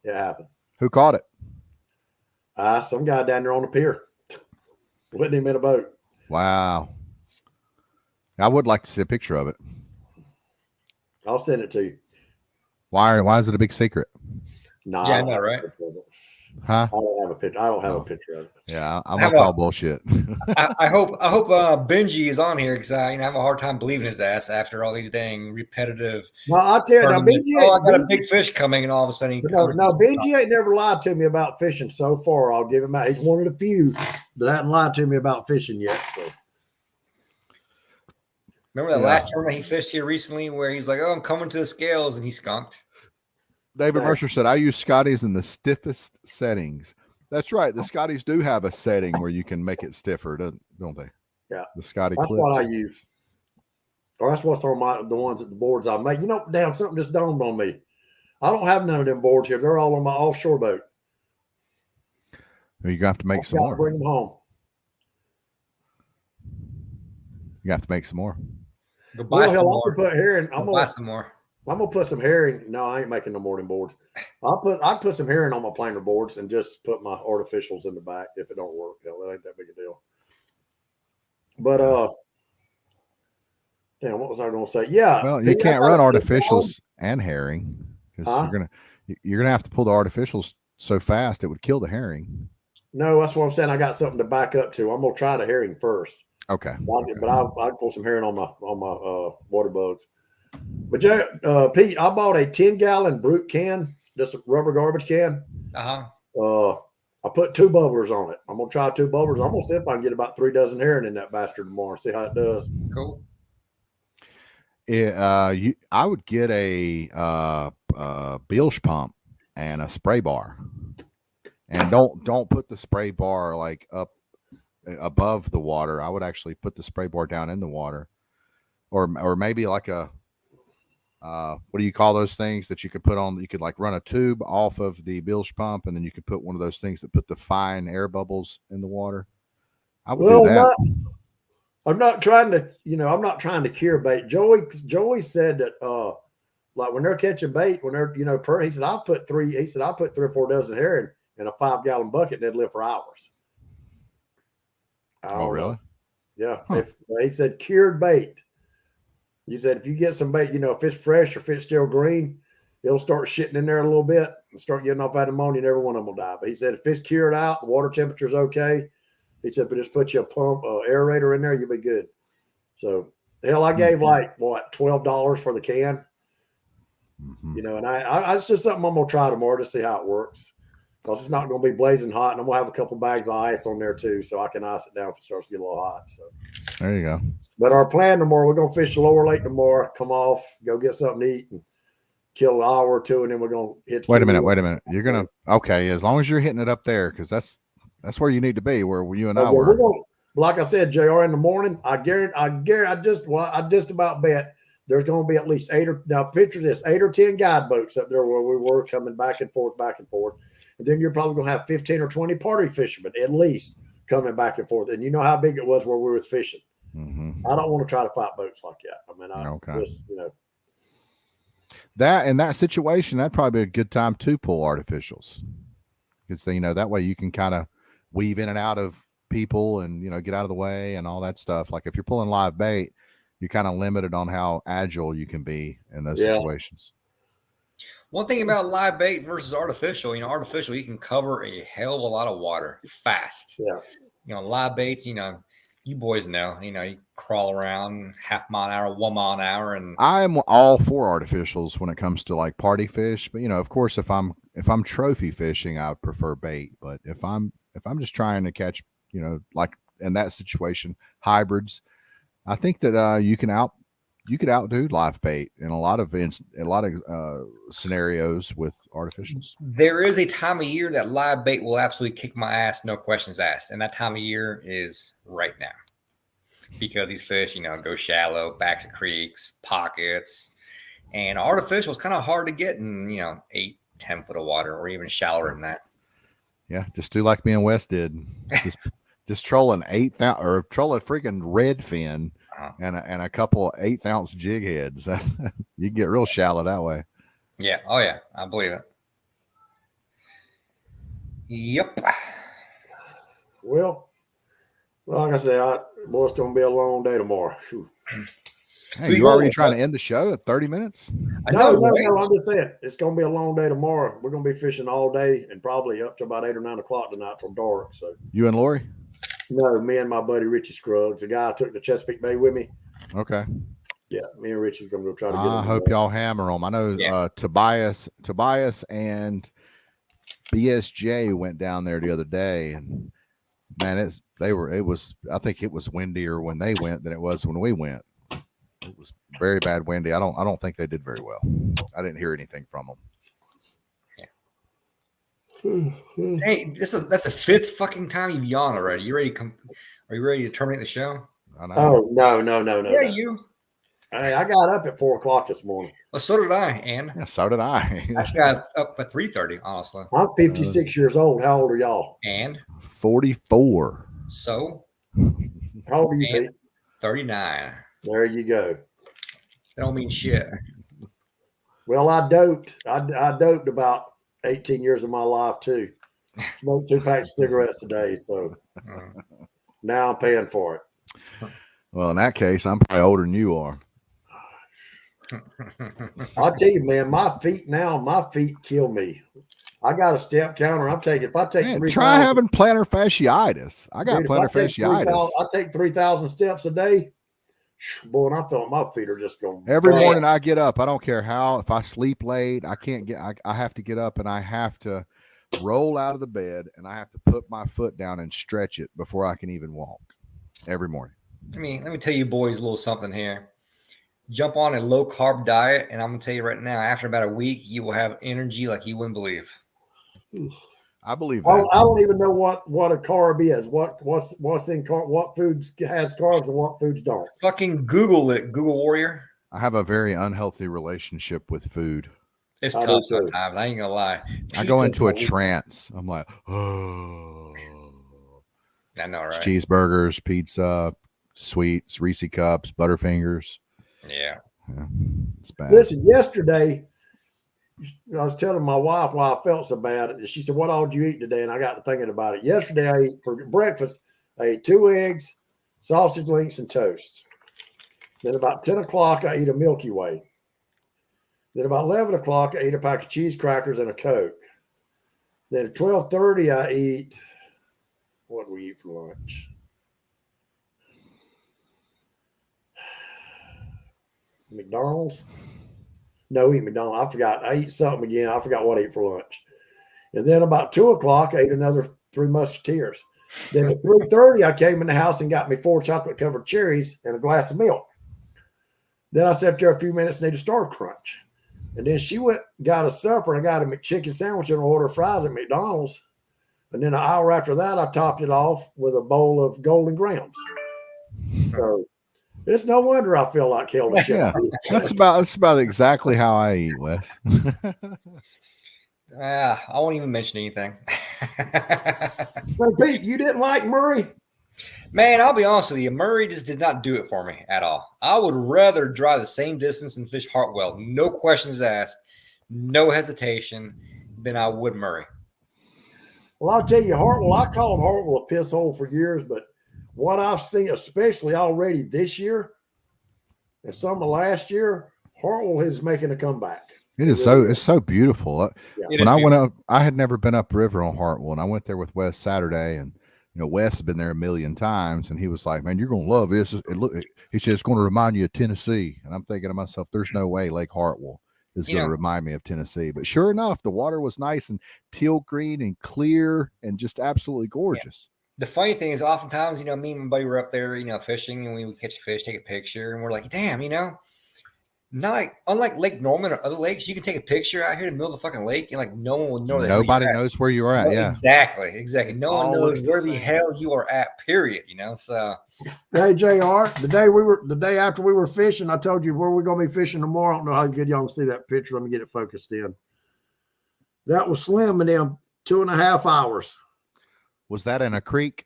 It happened. Who caught it? Some guy down there on the pier. Putting him in a boat. Wow. I would like to see a picture of it. I'll send it to you. Why is it a big secret? No, Yeah, I know, right? Huh? I don't have a picture. I don't have a picture of it. Yeah, I'm gonna call bullshit. I hope Benji is on here because I have a hard time believing his ass after all these dang repetitive. Well, I'll tell you now, I got a big fish coming, and all of a sudden Benji ain't never lied to me about fishing so far. I'll give him out. He's one of the few that hasn't lied to me about fishing yet. So. Remember that last tournament he fished here recently where he's like, "Oh, I'm coming to the scales," and he skunked. David Mercer said, I use Scotties in the stiffest settings. That's right. The Scotties do have a setting where you can make it stiffer, don't they? Yeah. The Scotty That's clips. what I use. Or that's what's on the ones at the boards I make. You know, damn, something just dawned on me. I don't have none of them boards here. They're all on my offshore boat. You're gonna have to make some Got to more. bring them home. You have to make some more. Go buy Well, some hell, I more. can put herring. Go buy some more. I'm gonna put some herring. No, I ain't making no more than boards. I put some herring on my planer boards and just put my artificials in the back if it don't work. Hell, that ain't that big a deal. But damn, what was I gonna say? Yeah. Well, you Pete, I can't got run a tip artificials and herring because Huh? you're gonna have to pull the artificials so fast it would kill the herring. No, that's what I'm saying. I got something to back up to. I'm gonna try the herring first. Okay. But I'll pull some herring on my water bugs. But yeah, Pete, I bought a 10-gallon Brute can, just a rubber garbage can. I put 2 bubblers on it. I'm gonna try 2 bubblers. I'm gonna see if I can get about 3 dozen herring in that bastard tomorrow and see how it does. Cool. I would get a bilge pump and a spray bar, and don't put the spray bar like up above the water. I would actually put the spray bar down in the water, or maybe like a what do you call those things that you could put on? You could like run a tube off of the bilge pump, and then you could put one of those things that put the fine air bubbles in the water. I would do that. I'm not trying to cure bait. Joey said that like when they're catching bait, when they're he said I'll put 3 or 4 dozen herring in a 5-gallon bucket and they'd live for hours. Oh, really? Yeah. Huh. If he said cured bait. You said if you get some bait, if it's fresh or if it's still green, it'll start shitting in there a little bit and start getting off that ammonia and every one of them will die. But he said if it's cured out, the water temperature's okay. He said, but just put you a pump, aerator in there, you'll be good. So, hell, I gave like, what, $12 for the can? Mm-hmm. And I it's just something I'm going to try tomorrow to see how it works. Because it's not going to be blazing hot. And I'm going to have a couple bags of ice on there too, so I can ice it down if it starts to get a little hot. So, there you go. But our plan tomorrow, we're going to fish the lower lake tomorrow, come off, go get something to eat, and kill an hour or two, and then we're going to hit. Wait a minute. You're going to, okay, as long as you're hitting it up there, because that's where you need to be, where you and I were. Like I said, JR, in the morning, I just about bet there's going to be at least 8 or 10 guide boats up there where we were coming back and forth. And then you're probably going to have 15 or 20 party fishermen at least coming back and forth. And you know how big it was where we were fishing. Mm-hmm. I don't want to try to fight boats like that. I mean, just, that in that situation, that'd probably be a good time to pull artificials. Because that way you can kind of weave in and out of people and get out of the way and all that stuff. Like if you're pulling live bait, you're kind of limited on how agile you can be in those situations. One thing about live bait versus artificial, artificial, you can cover a hell of a lot of water fast. Yeah. Live baits, you boys know, you crawl around 0.5 mile an hour, 1 mile an hour. And I'm all for artificials when it comes to like party fish. But, of course, if I'm trophy fishing, I would prefer bait. But if I'm just trying to catch, like in that situation, hybrids, I think that you could outdo live bait in a lot of scenarios with artificials. There is a time of year that live bait will absolutely kick my ass, no questions asked, and that time of year is right now, because these fish, go shallow, backs of creeks, pockets, and artificial is kind of hard to get in 8-10 foot of water or even shallower than that. Yeah, just do like me and Wes did. Just troll an 8th ounce or troll a freaking redfin and a couple 1/8 ounce jig heads. You can get real shallow that way. Yeah. Oh yeah, I believe it. Yep. Well, like I said, it's going to be a long day tomorrow. Hey, you already trying to end the show at 30 minutes? No, I'm just saying it's going to be a long day tomorrow. We're going to be fishing all day and probably up to about 8 or 9 o'clock tonight till dark. So you and Lori? No, me and my buddy Richie Scruggs, the guy I took to Chesapeake Bay with me. Okay. Yeah, me and Richie's going to go try to get him. I hope y'all hammer them. I know Tobias and BSJ went down there the other day, and man, I think it was windier when they went than it was when we went. It was very bad windy. I don't think they did very well. I didn't hear anything from them. Hey, that's the fifth fucking time you've yawned already. You ready to come? Are you ready to terminate the show? I know. Oh no. Yeah, you. Hey, I got up at 4:00 this morning. Well, so did I, and Yeah, so did I. actually got up at 3:30, honestly. I'm 56 years old. How old are y'all? And 44. so, How old are you, and Pete? 39. There you go. That don't mean shit. Well, I doped. I doped about 18 years of my life too. Smoked 2 packs of cigarettes a day, so Mm. now I'm paying for it. Well, in that case, I'm probably older than you are. I'll tell you, man, my feet kill me. I got a step counter. If I take Man, 3,000, try having plantar fasciitis. I got dude, plantar if I take 3,000 fasciitis. I take 3,000 steps a day. Boy, and I feel like my feet are just going. Every Yeah. morning I get up. I don't care how. If I sleep late, I can't get. I have to get up and I have to roll out of the bed and I have to put my foot down and stretch it before I can even walk. Every morning. let me tell you boys a little something here. Jump on a low carb diet, and I'm gonna tell you right now, after about a week, you will have energy like you wouldn't believe. I believe I that. don't even know what a carb is. What's in carb? What foods has carbs and what foods don't? Fucking Google it, Google Warrior. I have a very unhealthy relationship with food. It's I do tough too. sometimes. I ain't gonna lie. I go Pizza's into a my weak- trance. I'm like, oh, I know, right? cheeseburgers, pizza, sweets, Reese cups, Butterfingers. Yeah. Yeah, it's bad. Listen, yesterday I was telling my wife why I felt so bad. And she said, "What all did you eat today?" And I got to thinking about it. Yesterday, I ate for breakfast. I ate 2 eggs, sausage links, and toast. Then about 10 o'clock, I eat a Milky Way. Then about 11 o'clock, I eat a pack of cheese crackers and a Coke. Then at 12:30, I eat. What do we eat for lunch? McDonald's? No, eat McDonald's. I forgot. I eat something again. I forgot what I ate for lunch. And then about 2 o'clock, I ate another 3 Musketeers. Then at 3:30, I came in the house and got me 4 chocolate covered cherries and a glass of milk. Then I sat there a few minutes and ate a Star Crunch. And then she went, got a supper, and I got a McChicken sandwich and an order of fries at McDonald's. And then an hour after that, I topped it off with a bowl of Golden Grahams. So it's no wonder I feel like hell to shit. Yeah, that's about exactly how I eat, Wes. I won't even mention anything. So, Pete, you didn't like Murray? Man, I'll be honest with you. Murray just did not do it for me at all. I would rather drive the same distance and fish Hartwell, no questions asked, no hesitation, than I would Murray. Well, I'll tell you, Hartwell, I called Hartwell a piss hole for years, but what I've seen, especially already this year and some of last year, Hartwell is making a comeback. It's so beautiful. It When is I went beautiful. up, I had never been upriver on Hartwell, and I went there with Wes Saturday, and Wes had been there a million times, and he was like, "Man, you're gonna love this." He said it's going to remind you of Tennessee, and I'm thinking to myself, "There's no way Lake Hartwell is going to remind me of Tennessee." But sure enough, the water was nice and teal green and clear and just absolutely gorgeous. The funny thing is, oftentimes, me and my buddy were up there, fishing, and we would catch a fish, take a picture, and we're like, "Damn, unlike Lake Norman or other lakes, you can take a picture out here in the middle of the fucking lake, and like no one will know that Nobody knows where you are at. Well, Yeah, exactly. No one All knows looks the where the same. hell you are at. Period. So Hey, JR, the day after we were fishing, I told you where we're going to be fishing tomorrow. I don't know how good y'all can see that picture. Let me get it focused in. That was Slim and them 2.5 hours. was that in a creek?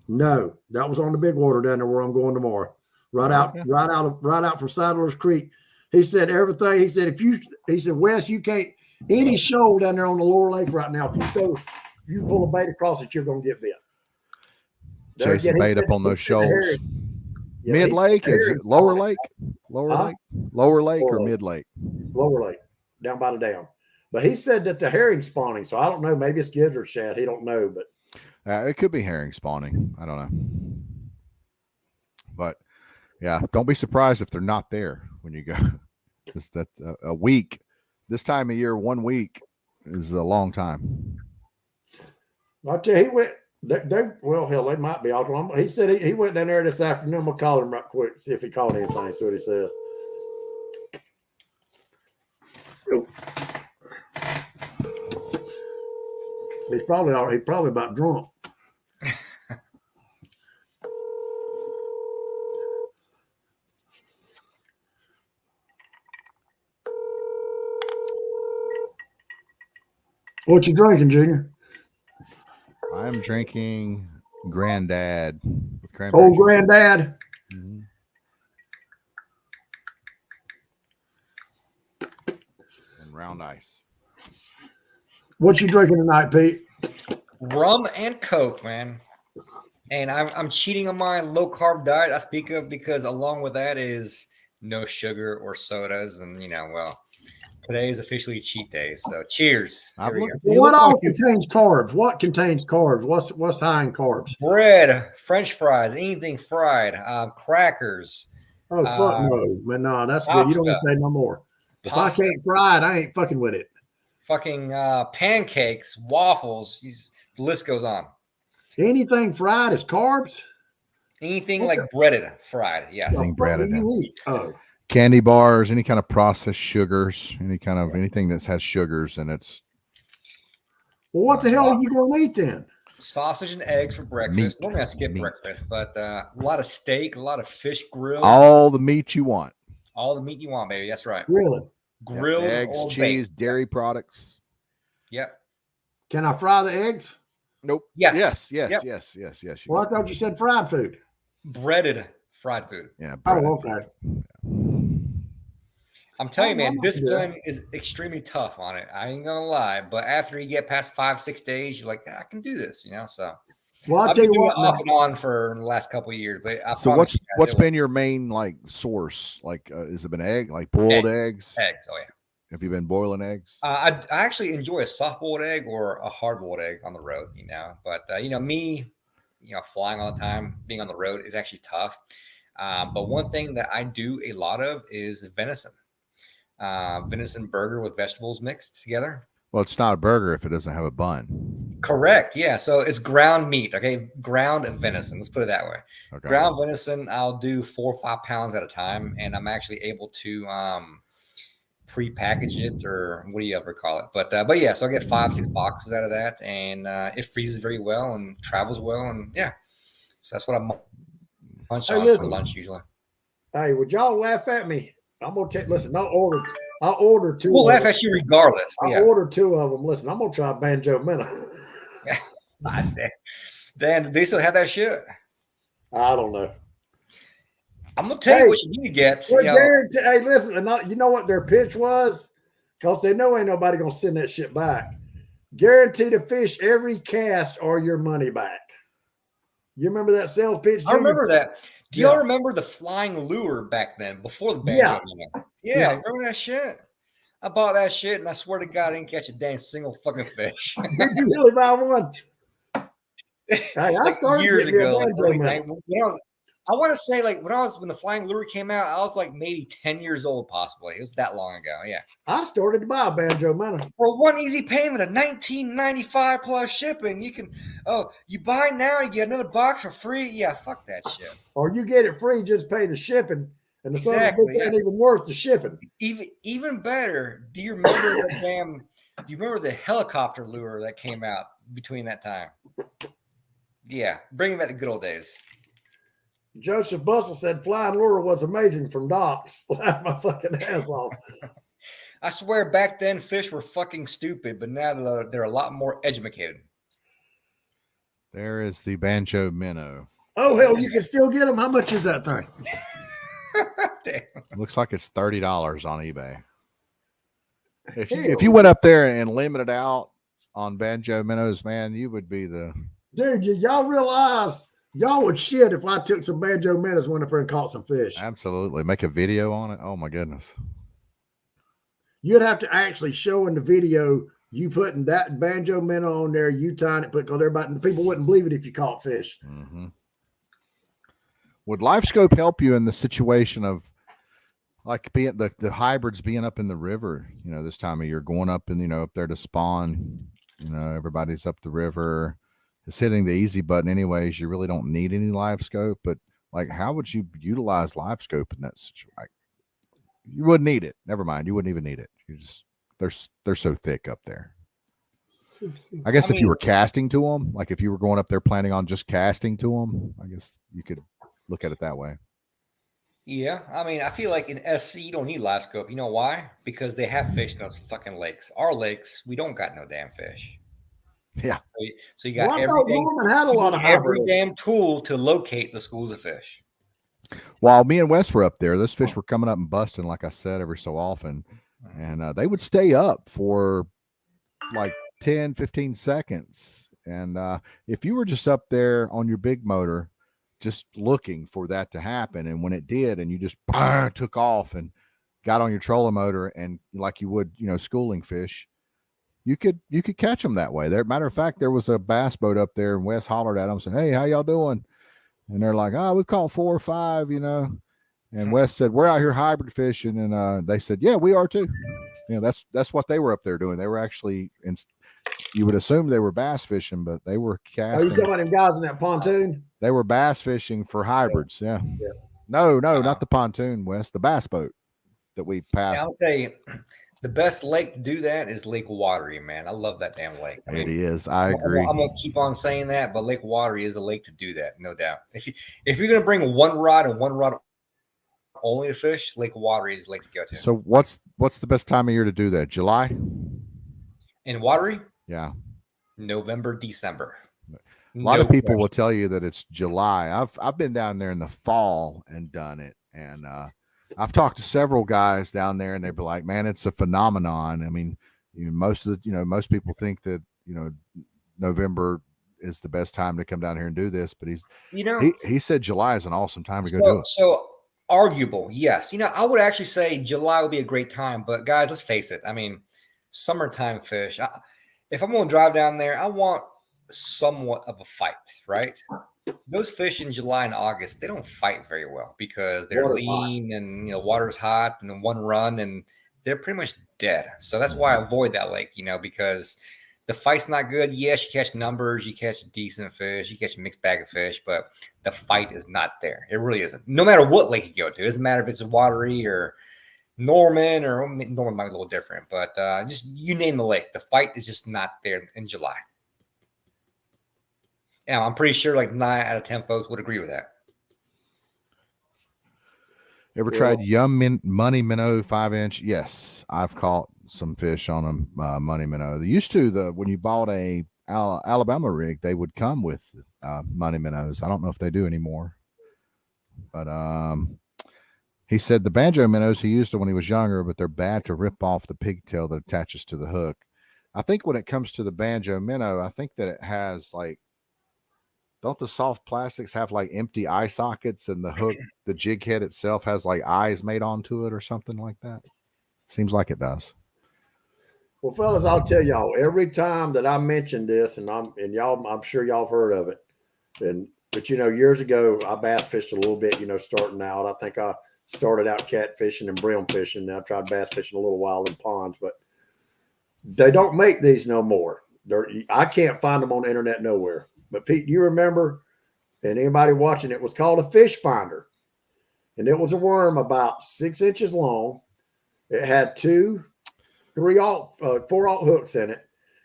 No, that was on the big water down there where I'm going tomorrow. Right out from Saddler's Creek. He said everything. He said he said Wes, you can't any shoal down there on the lower lake right now. If you pull a bait across it, you're gonna get bit. There Chasing again, he bait said- up on he those said the shoals. herring- yeah, Mid he said lake the is it herring's lower fine. lake, lower Huh? lake, lower lake, or Lower lake. mid lake? Lower lake, down by the dam. But he said that the herring spawning. So I don't know. Maybe it's gizzard shad. He don't know, but It could be herring spawning. I don't know. But yeah, don't be surprised if they're not there when you go. Just that a week, this time of year, 1 week is a long time. I'll tell you, he went. Well, hell, they might be out. He said he went down there this afternoon. I'm gonna call him right quick, see if he caught anything. See what he says. He's probably about drunk. What you drinking, Junior? I'm drinking Granddad with cranberry Old juice. Granddad. Mhm. And round ice. What you drinking tonight, Pete? Rum and Coke, man. And I'm cheating on my low carb diet I speak of because along with that is no sugar or sodas. And, well, today is officially cheat day. So cheers. I've Here we looked- go. You What look all like you- contains carbs? What contains carbs? What's high in carbs? Bread, French fries, anything fried, crackers, Oh fuck no, man! No, that's good. You don't pasta. have to say no more. If Pasta. I can't fry it, I ain't fucking with it. fucking pancakes, waffles. The list goes on. Anything fried is carbs. Anything What like breaded, fried. Yes. The Anything fuck do breaded, you eat? Oh, Candy bars, any kind of processed sugars, anything that has sugars, and it's well, what the hell are you gonna eat then? Sausage and eggs for breakfast. Meat. Normally I skip Meat. breakfast, but a lot of steak, a lot of fish grilled. all the meat you want. All the meat you want, baby. That's right. Really? Grilled eggs, or cheese, baked. dairy products. Yep. Can I fry the eggs? Nope. Yes. Yes. Yep. Yes. you Well, I can. thought you said fried food. Breaded fried food. Yeah. breaded. Oh, okay. I'm telling you, Oh, man, I'm not discipline is extremely tough on it. I ain't gonna lie. But after you get past 5-6 days, you're like, I can do this, So Well, I'll I've tell been you doing it what. off and on for the last couple of years. But I So promise you guys, what's it will. been your main source? Has it been egg, like boiled Eggs. eggs? Eggs? Oh yeah. Have you been boiling eggs? I actually enjoy a soft boiled egg or a hard boiled egg on the road, But me, flying all the time, being on the road is actually tough. But one thing that I do a lot of is venison. Venison burger with vegetables mixed together. Well, it's not a burger if it doesn't have a bun. Correct. Yeah. So it's ground meat. Okay. Ground venison. Let's put it that way. Okay. Ground venison, I'll do 4 or 5 pounds at a time. And I'm actually able to pre-package it, or what do you ever call it? But yeah, so I get 5-6 boxes out of that, and it freezes very well and travels well. And yeah, so that's what I munch on for listen. lunch usually. Hey, would y'all laugh at me? I'm gonna take. Listen, I'll order two. We'll of laugh them. at you regardless. I'll Yeah. order 2 of them. Listen, I'm gonna try Banjo Minnow. Dan, do they still have that shit? I don't know. I'm gonna tell you what you need to get. Well, hey, listen, and you know what their pitch was? Because they know ain't nobody gonna send that shit back. Guarantee to fish every cast or your money back. You remember that sales pitch? I remember that. Do y'all Yeah. remember the flying lure back then, before the Yeah. banjo? Yeah, remember that shit? I bought that shit, and I swear to God, I didn't catch a dang single fucking fish. Did you really buy one? Hey, I Like started years getting me a ago, like Banjo early Minnow. night. I want to say like when the flying lure came out, I was like maybe 10 years old, possibly. It was that long ago. Yeah. I started to buy a Banjo Minnow. For one easy payment of $19.95 plus shipping, you buy now, you get another box for free. Yeah, fuck that shit. Or you get it free, just pay the shipping. And the Exactly, son of a bitch ain't even worth the shipping. Even better, do you remember the helicopter lure that came out between that time? Yeah, bringing back the good old days. Joseph Bustle said flying lure was amazing from docks. Laugh my fucking ass off. I swear back then fish were fucking stupid, but now they're a lot more educated. There is the Banjo Minnow. Oh hell, you can still get them. How much is that thing? Looks like it's $30 on eBay. If Hell. you went up there and limited out on Banjo Minnows, man, you would be the Dude, y'all realize y'all would shit if I took some Banjo Minnows, went up there and caught some fish. absolutely make a video on it. Oh my goodness. You'd have to actually show in the video you putting that Banjo Minnow on there, you tying it, because everybody, people wouldn't believe it if you caught fish. Mm-hmm. Would LifeScope help you in the situation of like being the hybrids being up in the river, this time of year, going up and, up there to spawn, everybody's up the river, it's hitting the easy button anyways. You really don't need any LifeScope, but like, how would you utilize LifeScope in that situation? Like, you wouldn't need it. Never mind. You wouldn't even need it. You just, they're so thick up there. I guess I if you mean, were casting to them, like if you were going up there planning on just casting to them, I guess you could look at it that way. yeah. I mean, I feel like in SC you don't need live scope. You know why? Because they have fish in those fucking lakes. Our lakes, we don't got no damn fish. Yeah. So you Well, got I thought Norman had a lot of every hybrid. damn tool to locate the schools of fish. While me and Wes were up there, those fish were coming up and busting, like I said, every so often. And they would stay up for like 10, 15 seconds. And if you were just up there on your big motor, just looking for that to happen, and when it did, and you just took off and got on your trolling motor, and like you would, schooling fish, you could catch them that way. There, matter of fact, there was a bass boat up there, and Wes hollered at them, said, "Hey, how y'all doing?" And they're like, "Oh, we caught 4 or 5, And Wes said, "We're out here hybrid fishing," and they said, "Yeah, we are too." That's what they were up there doing. They were actually, you would assume they were bass fishing, but they were Are you casting. talking about them guys in that pontoon? They were bass fishing for hybrids. Yeah. Yeah. No, not the pontoon, Wes. The bass boat that we passed. I'll tell you, the best lake to do that is Lake Watery, man. I love that damn lake. I It mean, is. I agree. I'm gonna keep on saying that, but Lake Watery is a lake to do that, no doubt. If you're gonna bring one rod and one rod only to fish, Lake Watery is the lake to go to. So what's the best time of year to do that? July? In Watery, Yeah. November, December. A lot No of people question. will tell you that it's July. I've been down there in the fall and done it, and I've talked to several guys down there, and they'd be like, "Man, it's a phenomenon." I mean, most people think that November is the best time to come down here and do this, but he said July is an awesome time to go do it. So arguable, yes. I would actually say July would be a great time, but guys, let's face it. I mean, summertime fish. If I'm going to drive down there, I want somewhat of a fight, right? Those fish in July and August, they don't fight very well because they're Water's lean and water's hot and in one run and they're pretty much dead. So that's why I avoid that lake, because the fight's not good. Yes, you catch numbers, you catch decent fish, you catch a mixed bag of fish, but the fight is not there. It really isn't. No matter what lake you go to, it doesn't matter if it's Watery or Norman, or Norman might be a little different, but just you name the lake, the fight is just not there in July. And I'm pretty sure like 9 out of 10 folks would agree with that. Ever tried money minnow 5-inch? Yes, I've caught some fish on a money minnow. They used to when you bought a Alabama rig, they would come with money minnows. I don't know if they do anymore, but he said the banjo minnows, he used them when he was younger, but they're bad to rip off the pigtail that attaches to the hook. I think when it comes to the banjo minnow, I think that it has don't the soft plastics have like empty eye sockets, and the hook, the jig head itself has like eyes made onto it or something like that? Seems like it does. Well, fellas, I'll tell y'all, every time that I mention this, and I'm sure y'all have heard of it. But years ago, I bass fished a little bit, starting out. I think I started out catfishing and brim fishing. Now I tried bass fishing a little while in ponds, but they don't make these no more. I can't find them on the internet nowhere. But Pete, do you remember, and anybody watching, it was called a fish finder. And it was a worm about 6 inches long. It had 4 aught hooks in it.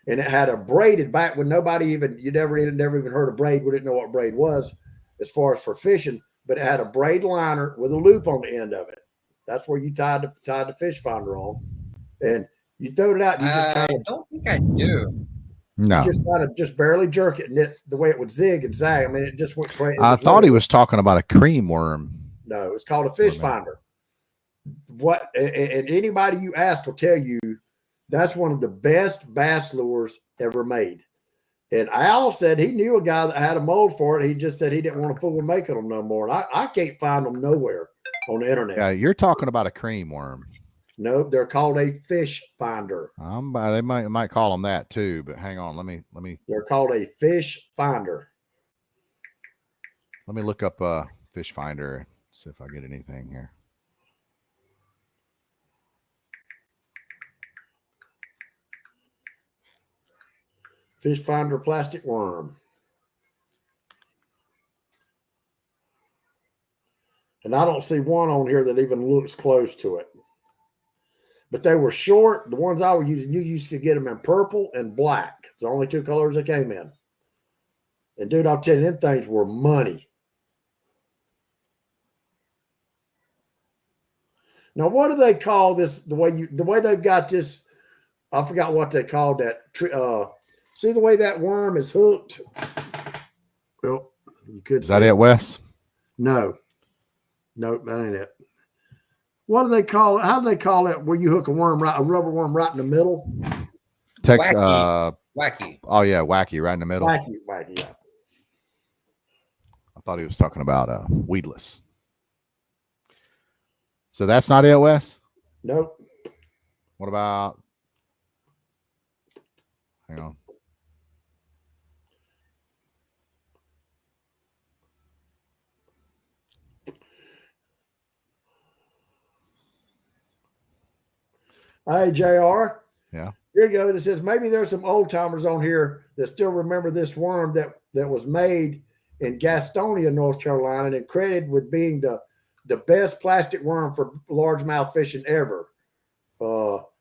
And it had a braided back when you never even heard of braid. We didn't know what braid was as far as for fishing, but it had a braid liner with a loop on the end of it. That's where you tied the fish finder on. And you throw it out. And you just I don't think I do. No. You just kind of just barely jerk it, and the way it would zig and zag. I mean, it just went crazy. I thought he was talking about a cream worm. No, it's called a fish finder. And anybody you ask will tell you that's one of the best bass lures ever made. And Al said he knew a guy that had a mold for it. He just said he didn't want to fool with making them no more. And I can't find them nowhere on the internet. Yeah, you're talking about a cream worm. No, they're called a fish finder. They might call them that too, but hang on, let me. They're called a fish finder. Let me look up fish finder, see if I get anything here. Fish finder plastic worm. And I don't see one on here that even looks close to it. but they were short. The ones I was using, you used to get them in purple and black. It's the only two colors they came in. And dude, I'll tell you, them things were money. Now, what do they call this? The way they've got this, I forgot what they called that. See the way that worm is hooked. Well, you could. Is that it, Wes? No, that ain't it. What do they call it? How do they call it? Where you hook a rubber worm right in the middle? Wacky. Oh yeah, wacky, right in the middle. Wacky, yeah. I thought he was talking about weedless. So that's not it, Wes? Nope. What about? Hang on. Hey, JR. Yeah. Here you go. It says maybe there's some old timers on here that still remember this worm that was made in Gastonia, North Carolina, and credited with being the best plastic worm for largemouth fishing ever.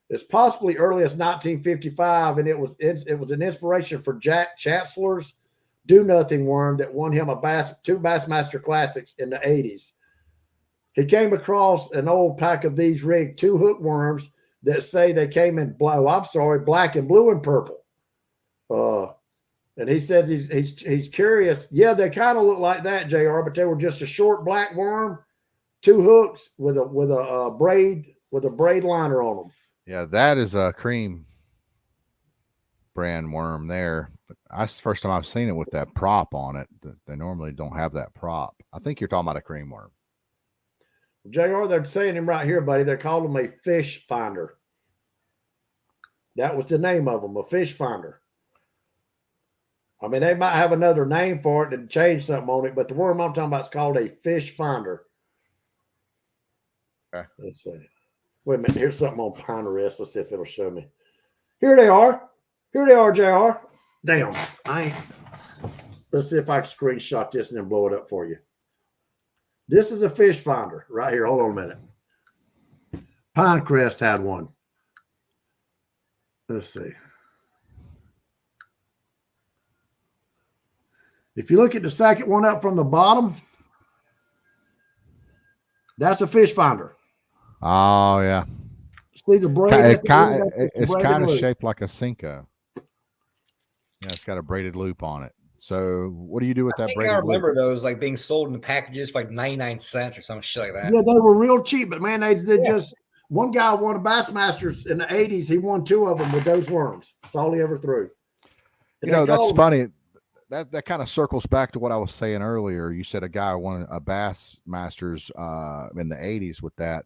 It's possibly early as 1955, and it was an inspiration for Jack Chancellor's Do Nothing worm that won him two Bassmaster Classics in the 80s. He came across an old pack of these rigged 2 hook worms that say they came in black and blue and purple. And he says he's curious. Yeah, they kind of look like that, JR, but they were just a short black worm, 2 hooks with a braid liner on them. Yeah, that is a Cream brand worm there. But that's the first time I've seen it with that prop on it. They normally don't have that prop. I think you're talking about a cream worm. JR, they're saying him right here, buddy. They called him a fish finder. That was the name of them, a fish finder. I mean, they might have another name for it and change something on it, but the worm I'm talking about is called a fish finder. Okay. Let's see. Wait a minute. Here's something on Pinterest. Let's see if it'll show me. Here they are. Here they are, JR. Damn. Let's see if I can screenshot this and then blow it up for you. This is a fish finder right here. Hold on a minute. Pinecrest had one. Let's see. If you look at the second one up from the bottom, that's a fish finder. Oh yeah. See the braid? It's kind of shaped like a Cinco. Yeah, it's got a braided loop on it. So what do you do with that braided loop? I remember those like being sold in the packages for like 99 cents or some shit like that. Yeah, they were real cheap, but man, they just one guy won a Bassmasters in the 80s. He won 2 of them with those worms. That's all he ever threw. And that's funny. That kind of circles back to what I was saying earlier. You said a guy won a Bassmasters in the 80s with that.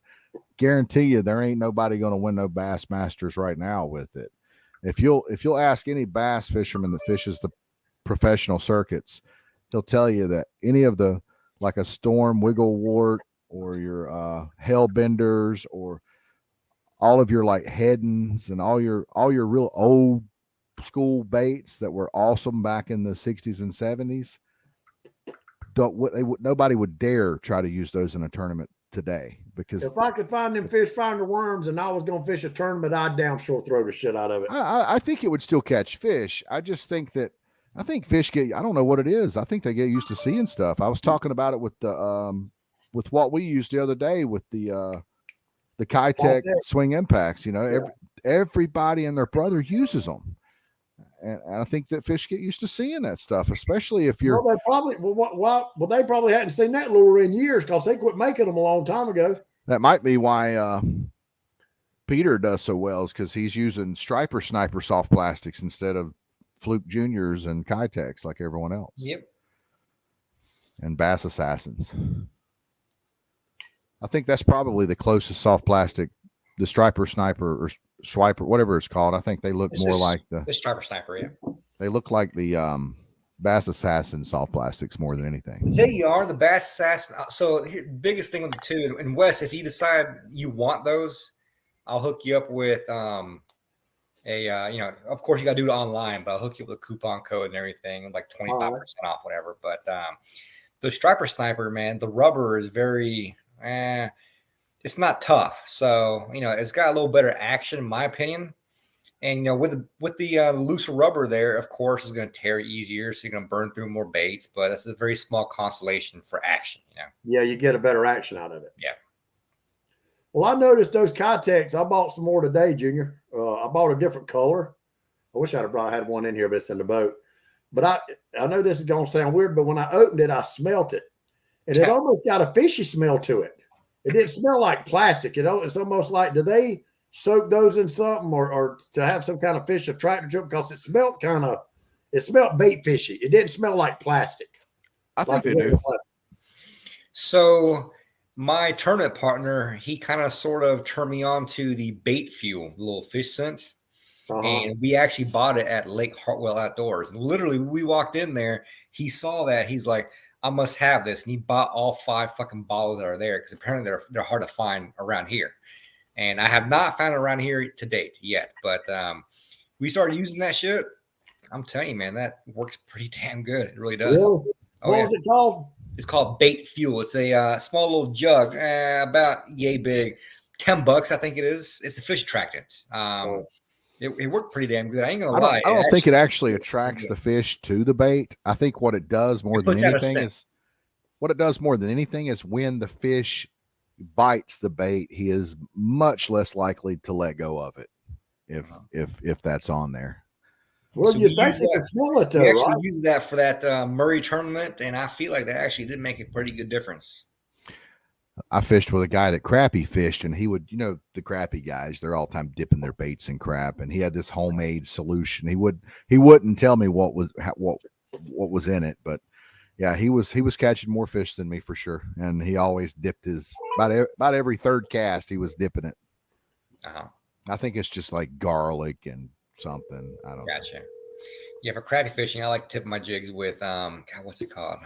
Guarantee you there ain't nobody going to win no Bassmasters right now with it. If you'll ask any bass fisherman that fishes the professional circuits, he'll tell you that any of the, like a Storm Wigglewort or your Hellbenders or all of your like Heddons and all your real old school baits that were awesome back in the 60s and 70s, nobody would dare try to use those in a tournament today, because if I could find them fish finder worms and I was going to fish a tournament, I'd damn sure throw the shit out of it. I think it would still catch fish. I just think fish get, I don't know what it is. I think they get used to seeing stuff. I was talking about it with the with what we used the other day with the Kitech swing impacts. Everybody and their brother uses them. And I think that fish get used to seeing that stuff, especially if you're. Well, they probably hadn't seen that lure in years because they quit making them a long time ago. That might be why Peter does so well, is because he's using Striper Sniper soft plastics instead of Fluke Juniors and Kitechs like everyone else. Yep. And Bass Assassins. I think that's probably the closest soft plastic, the Striper Sniper or Swiper, whatever it's called. I think they look more like the Striper Sniper. Yeah, they look like the Bass Assassin soft plastics more than anything. They are the Bass Assassin. So the biggest thing with the two, and Wes, if you decide you want those, I'll hook you up with of course you got to do it online, but I'll hook you up with a coupon code and everything, like 25% off, whatever. But the Striper Sniper, man, the rubber is very. it's not tough. So it's got a little better action, in my opinion. And with the looser rubber there, of course, is going to tear easier, so you're going to burn through more baits. But it's a very small consolation for action. Yeah, you get a better action out of it. Yeah. Well, I noticed those Kitex. I bought some more today, Junior. I bought a different color. I wish I'd have brought had one in here, but it's in the boat. But I know this is going to sound weird, but when I opened it, I smelt it, and it almost got a fishy smell to it. It didn't smell like plastic. It's almost like, do they soak those in something or to have some kind of fish attracted to it? Because it smelled bait fishy. It didn't smell like plastic. I think Like they do. So my tournament partner, he kind of sort of turned me on to the bait fuel, the little fish scent. And we actually bought it at Lake Hartwell Outdoors. And literally, we walked in there. He saw that. He's like, I must have this. And he bought all 5 fucking bottles that are there because apparently they're hard to find around here. And I have not found it around here to date yet. But we started using that shit. I'm telling you, man, that works pretty damn good. It really does. Really? Oh, What yeah. was it called? It's called Bait Fuel. It's a small little jug, about yay big, $10, I think it is. It's a fish attractant. It worked pretty damn good. I ain't gonna lie. I don't think it actually attracts the fish to the bait. I think what it does more than anything is when the fish bites the bait, he is much less likely to let go of it if that's on there. Well, So you we think use you that- can smell it though, We actually right? used that for that Murray tournament, and I feel like that actually did make a pretty good difference. I fished with a guy that crappie fished, and he would, the crappie guys, they're all the time dipping their baits in crap, and he had this homemade solution. He wouldn't tell me what was in it, but yeah, he was catching more fish than me for sure, and he always dipped his about every third cast he was dipping it. I think it's just like garlic and something. I don't know. Gotcha. Yeah, for crappie fishing, I like tipping my jigs with God, what's it called?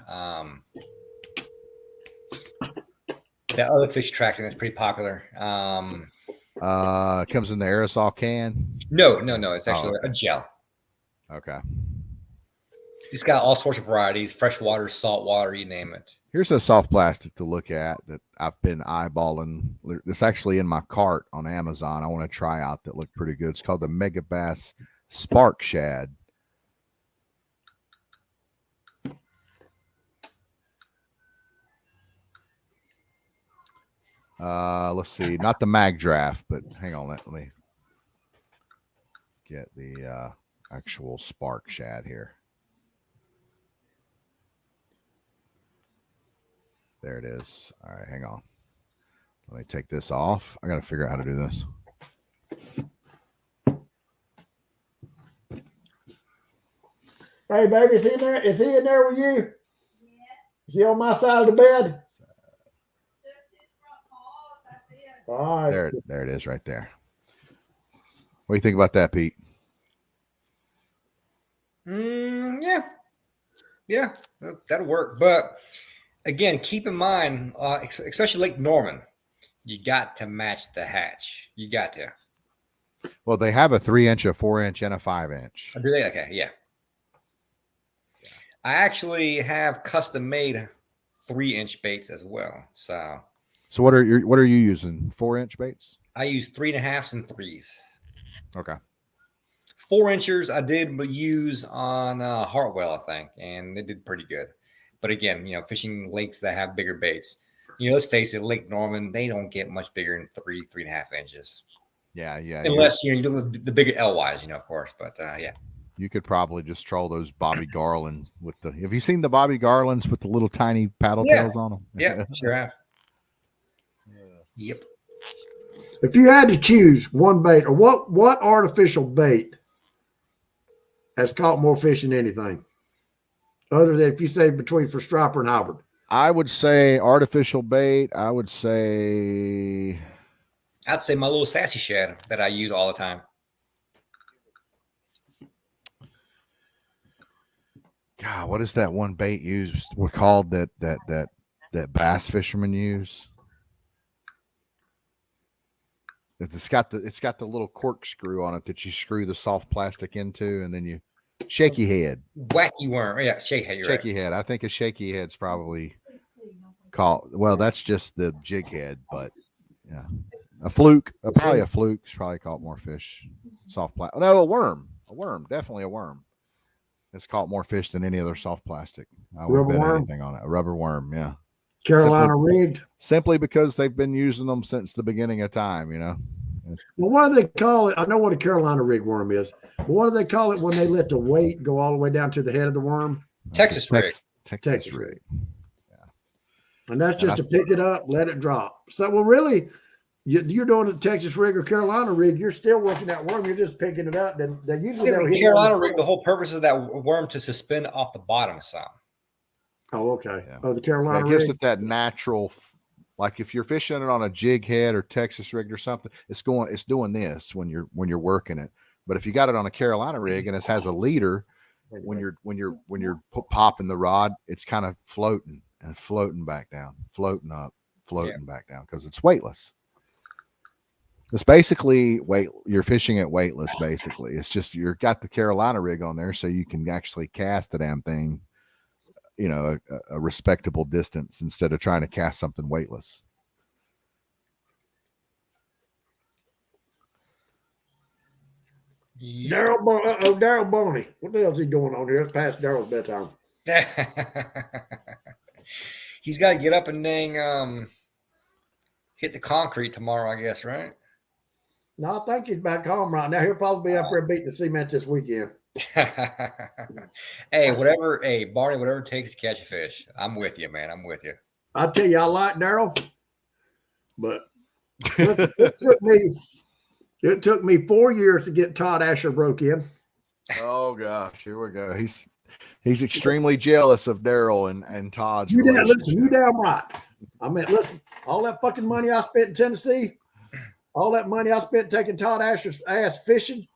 That other fish attractant that's pretty popular. It comes in the aerosol can. No. It's actually okay. a gel. Okay. It's got all sorts of varieties: fresh water, salt water, you name it. Here's a soft plastic to look at that I've been eyeballing. It's actually in my cart on Amazon. I want to try out that looked pretty good. It's called the Megabass Spark Shad. Let's see, not the mag draft, but hang on, let me get the actual Spark Shad here. There it is. All right, hang on. Let me take this off. I got to figure out how to do this. Hey, baby, is he in there? Is he in there with you? Yeah. Is he on my side of the bed? All right. There it is right there. What do you think about that, Pete? Yeah, that'll work. But again, keep in mind, especially Lake Norman, you got to match the hatch. You got to. Well, they have a 3-inch, a 4-inch, and a 5-inch. Do they? Okay, yeah. I actually have custom made 3-inch baits as well. So what are you using? 4-inch baits? I use 3.5s and 3s. Okay. 4-inchers I did use on Hartwell, I think, and they did pretty good. But again, fishing lakes that have bigger baits. Let's face it, Lake Norman, they don't get much bigger than 3.5 inches. Yeah. Unless you do the bigger LYs, of course. But yeah. You could probably just troll those Bobby Garlands with the. Have you seen the Bobby Garlands with the little tiny paddle tails on them? Yeah, sure have. Yep. If you had to choose one bait, or what artificial bait has caught more fish than anything, other than if you say between for striper and hybrid? I would say artificial bait. I'd say my little sassy shad that I use all the time. God, what is that one bait used? What called that bass fishermen use? It's got the little corkscrew on it that you screw the soft plastic into, and then you shaky head. Wacky worm. Yeah, shaky head. Shaky head. I think a shaky head's probably called. Well, that's just the jig head, but Yeah. A fluke, probably a fluke. It's probably caught more fish. Soft plastic. No, a worm. A worm. Definitely a worm. It's caught more fish than any other soft plastic. I would Rubber bet worm? anything on it. A rubber worm, yeah. Carolina rigged. Simply because they've been using them since the beginning of time, you know. Well, what do they call it? I know what a Carolina rig worm is. But what do they call it when they let the weight go all the way down to the head of the worm? Texas rig. Texas rig. And that's just to pick it up, let it drop. So, well, really, you're doing a Texas rig or Carolina rig. You're still working that worm. You're just picking it up. Then they usually Yeah, they'll the hit Carolina on the rig, the whole purpose of that worm to suspend off the bottom some. Oh, okay. Yeah. Oh, the Carolina That gives rig. it that natural, like if you're fishing it on a jig head or Texas rig or something, it's doing this when you're working it. But if you got it on a Carolina rig and it has a leader, when you're popping the rod, it's kind of floating and floating back down, floating up, floating back down because it's weightless. It's basically you're fishing it weightless. Basically, it's just you've got the Carolina rig on there so you can actually cast the damn thing, you know, a respectable distance instead of trying to cast something weightless. Daryl Boney. What the hell is he doing on here? It's past Daryl's bedtime. He's got to get up and hit the concrete tomorrow, I guess, right? No, I think he's back home right now. He'll probably be up there beating the cement this weekend. Hey, Barney, whatever it takes to catch a fish. I'm with you, man. I'm with you. I tell you, I like Daryl, but listen, it took me 4 years to get Todd Asher broke in. Oh gosh, here we go. He's extremely jealous of Daryl and Todd's Listen, you damn right. I mean, listen, all that fucking money I spent in Tennessee, all that money I spent taking Todd Asher's ass fishing,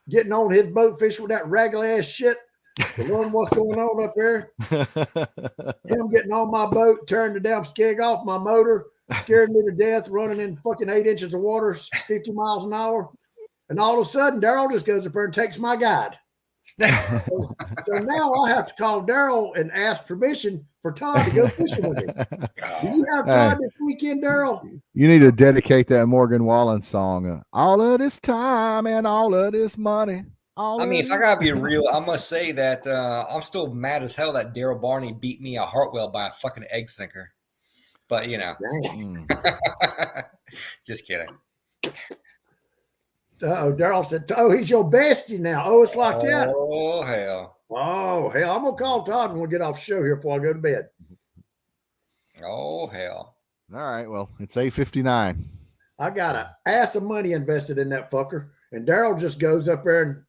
getting on his boat fishing with that ragged ass shit, to learn what's going on up there. Him getting on my boat, turning the damn skeg off my motor, scared me to death, running in fucking 8 inches of water, 50 miles an hour. And all of a sudden, Daryl just goes up there and takes my guide. So now I have to call Daryl and ask permission for Todd to go fishing with me. Do you have Todd this weekend, Daryl? You need to dedicate that Morgan Wallen song. All of this time and all of this money. If I gotta be real, I must say that I'm still mad as hell that Daryl Barney beat me at Hartwell by a fucking egg sinker. But you know, just kidding. Daryl said, "Oh, he's your bestie now." Oh, it's like that. Oh hell. Oh hell! I'm gonna call Todd when we get off the show here before I go to bed. Oh hell! All right, well, it's 8:59. I got an ass of money invested in that fucker, and Daryl just goes up there and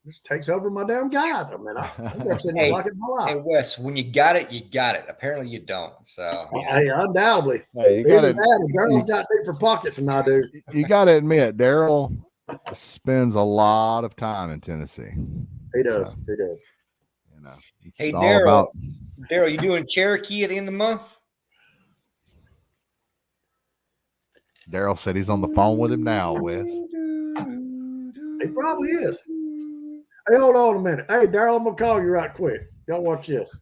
just takes over my damn guide. I mean, I've never seen anything like it in my life. Hey Wes, when you got it, you got it. Apparently, you don't. So, hey, undoubtedly, Hey, you got it. Daryl's got deeper pockets than I do. You got to admit, Daryl spends a lot of time in Tennessee. He does. He does. You know, hey, Daryl, you doing Cherokee at the end of the month? Daryl said he's on the phone with him now, Wes. He probably is. Hey, hold on a minute. Hey, Daryl, I'm gonna call you right quick. Y'all watch this.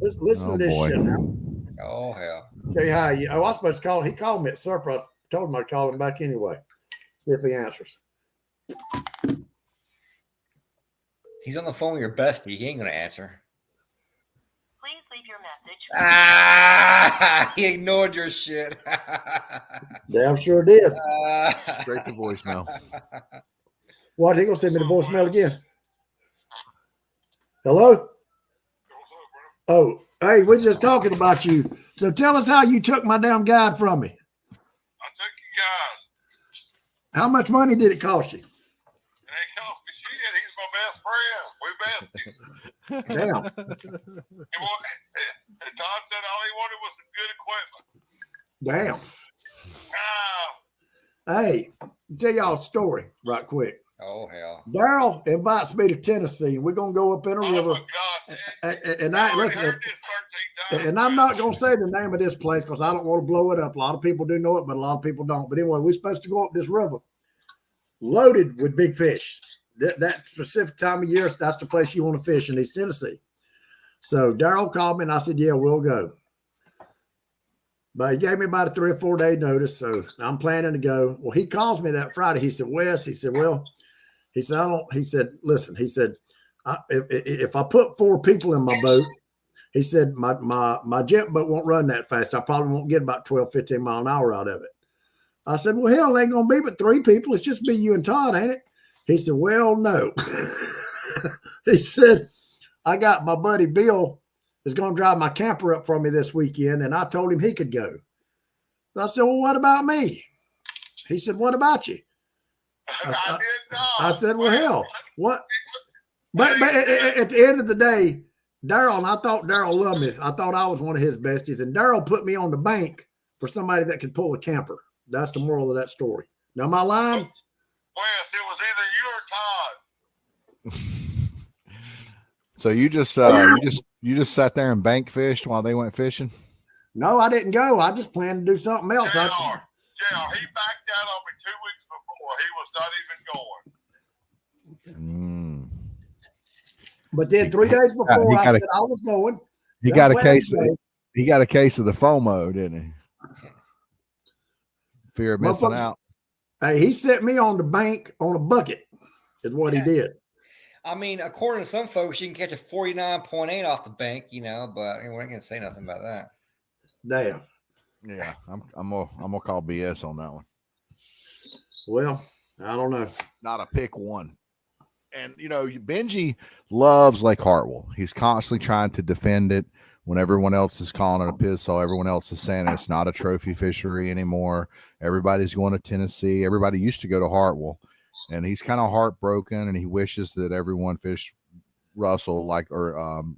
Listen to this shit now. Oh hell. Tell you how I was supposed to call. He called me at supper. I told him I'd call him back anyway. See if he answers. He's on the phone with your bestie. He ain't gonna answer. Please leave your message. He ignored your shit. Damn sure did. Straight to voicemail. What? He gonna send me the voicemail again? Hello? Oh, hey, we're just talking about you. So tell us how you took my damn guide from me. I took you guys. How much money did it cost you? It ain't cost me shit. He's my best friend. We besties. Damn. And Todd said all he wanted was some good equipment. Damn. Hey, tell y'all a story right quick. Oh hell. Daryl invites me to Tennessee. We're gonna go up in a river. Oh my God. And I listen. Heard this 13 times. And I'm not going to say the name of this place because I don't want to blow it up. A lot of people do know it, but a lot of people don't. But anyway, we're supposed to go up this river loaded with big fish. That specific time of year, that's the place you want to fish in East Tennessee. So Daryl called me and I said, yeah, we'll go. But he gave me about a 3 or 4 day notice, so I'm planning to go. Well, he calls me that Friday. He said, Wes, he said, well, he said, I don't, he said, listen, he said, if I put 4 people in my boat, he said, my jet boat won't run that fast. I probably won't get about 12, 15 mile an hour out of it. I said, well, hell, it ain't going to be but 3 people. It's just be you and Todd, ain't it? He said, well, no. He said, I got my buddy Bill is going to drive my camper up for me this weekend, and I told him he could go. So I said, well, what about me? He said, what about you? I said, well, hell, what? But at the end of the day, Daryl, and I thought Daryl loved me. I thought I was one of his besties, and Daryl put me on the bank for somebody that could pull a camper. That's the moral of that story. Now, my line. Wes, it was either you or Todd. So you just sat there and bank fished while they went fishing? No, I didn't go. I just planned to do something else. JR, he backed out on me 2 weeks before. He was not even going. But then 3 days before, I said I was going. He got a case. He got a case of the FOMO, didn't he? Fear of missing out. Hey, he set me on the bank on a bucket, is what he did. I mean, according to some folks, you can catch a 49.8 off the bank, but we're not gonna say nothing about that. Damn. Yeah, I'm gonna call BS on that one. Well, I don't know. Not a pick one. And Benji loves Lake Hartwell. He's constantly trying to defend it when everyone else is calling it a piss hole. Everyone else is saying it's not a trophy fishery anymore. Everybody's going to Tennessee. Everybody used to go to Hartwell. And he's kind of heartbroken, and he wishes that everyone fished Russell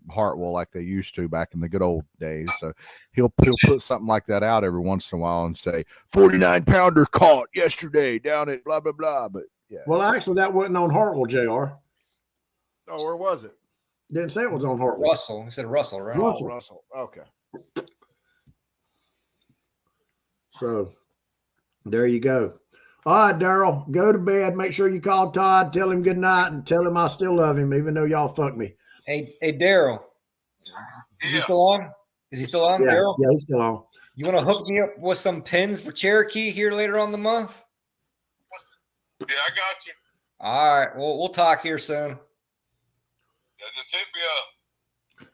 Hartwell like they used to back in the good old days. So he'll put something like that out every once in a while and say 49-pounder caught yesterday down at blah blah blah. But yeah. Well, actually, that wasn't on Hartwell, JR. Oh, where was it? Didn't say it was on Hartwell. Russell. He said Russell, right? Russell. Okay. So there you go. All right, Daryl, go to bed. Make sure you call Todd, tell him good night, and tell him I still love him, even though y'all fuck me. Hey, Daryl. Is he still on? Is he still on, Yeah, Daryl? yeah, he's still on. You want to hook me up with some pins for Cherokee here later on the month? Yeah, I got you. All right. Well, we'll talk here soon. Yeah, just hit me up.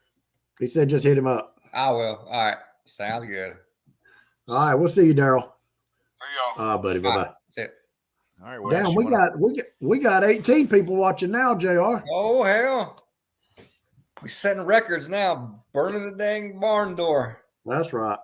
He said just hit him up. I will. All right. Sounds good. All right, we'll see you, Daryl. See y'all. Buddy, All bye-bye. right, that's it. All right. Wes, Damn, we got 18 people watching now, JR. Oh, hell. We're setting records now. Burning the dang barn door. That's right.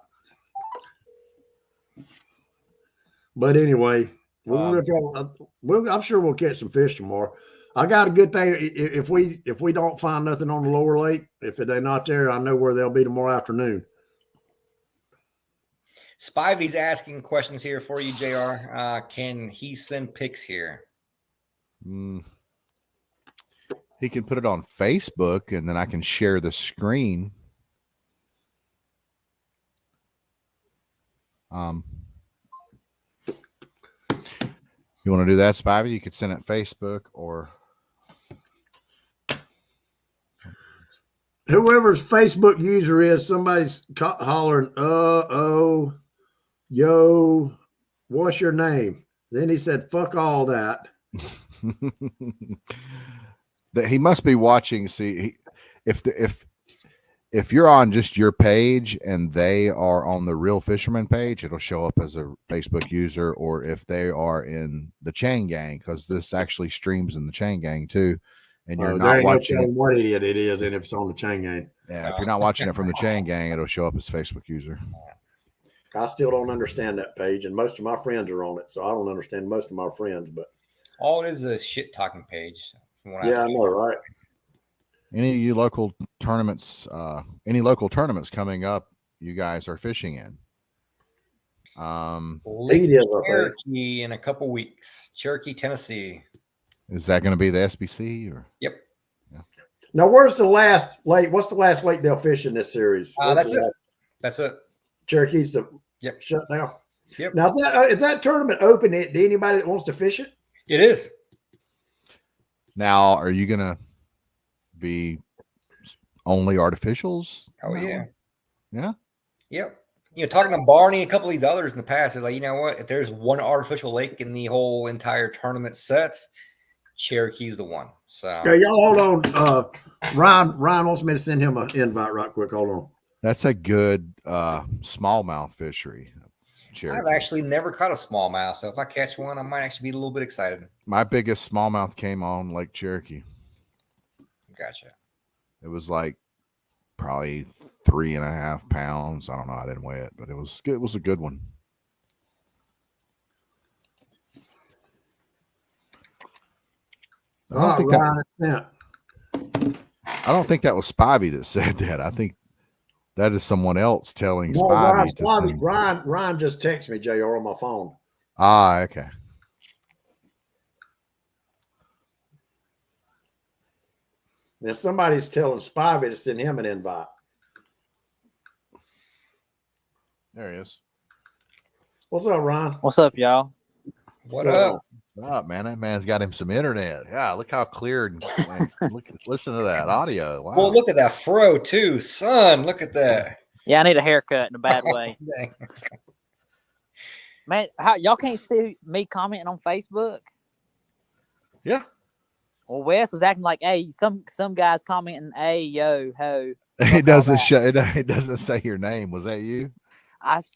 But anyway, I'm sure we'll catch some fish tomorrow. I got a good thing. If we don't find nothing on the lower lake, if they're not there, I know where they'll be tomorrow afternoon. Spivey's asking questions here for you, JR. Can he send pics here? He can put it on Facebook, and then I can share the screen. You want to do that, Spivey? You could send it Facebook or whoever's Facebook user is, somebody's hollering, yo, what's your name? Then he said, fuck all that. that he must be watching. See, if you're on just your page and they are on the Real Fisherman page, it'll show up as a Facebook user, or if they are in the Chain Gang, because this actually streams in the Chain Gang too. And you're not watching no what idiot it is, and if it's on the Chain Gang. Yeah, if you're not watching it from the Chain Gang, it'll show up as Facebook user. I still don't understand that page, and most of my friends are on it, so I don't understand most of my friends. But all it is a shit talking page. Yeah, I know, right? Any of you local tournaments, any local tournaments coming up, you guys are fishing in? Cherokee in a couple weeks. Cherokee, Tennessee. Is that going to be the SBC or? Yep. Yeah. Now, where's the last lake? What's the last lake they'll fish in this series? That's it. That's it. Cherokee's to shut down. Yep. Now, is that tournament open to anybody that wants to fish it? It is. Now, are you going to be only artificials? Oh, yeah. Yeah? Yep. talking to Barney, a couple of these others in the past, they're like, you know what? If there's one artificial lake in the whole entire tournament set, Cherokee's the one. So Okay, y'all hold on. Ryan wants me to send him an invite right quick. Hold on. That's a good smallmouth fishery. Cherokee. I've actually never caught a smallmouth, so if I catch one, I might actually be a little bit excited. My biggest smallmouth came on Lake Cherokee. Gotcha. It was like probably 3.5 pounds. I don't know. I didn't weigh it, but it was good. It was a good one. I don't think that was Spivey that said that. I think that is someone else telling No, Spivey. Ryan just texted me, JR, on my phone. Ah, okay. Now somebody's telling Spivey to send him an invite. There he is. What's up, Ryan? What's up, y'all? What up? What's up, man? That man's got him some internet. Yeah, look how clear and listen to that audio. Wow. Well, look at that fro too, son. Look at that. Yeah, I need a haircut in a bad way. Dang. Man, y'all can't see me commenting on Facebook? Yeah. Well, Wes was acting like, hey, some guys commenting, hey, yo, ho. It doesn't show. It doesn't say your name. Was that you?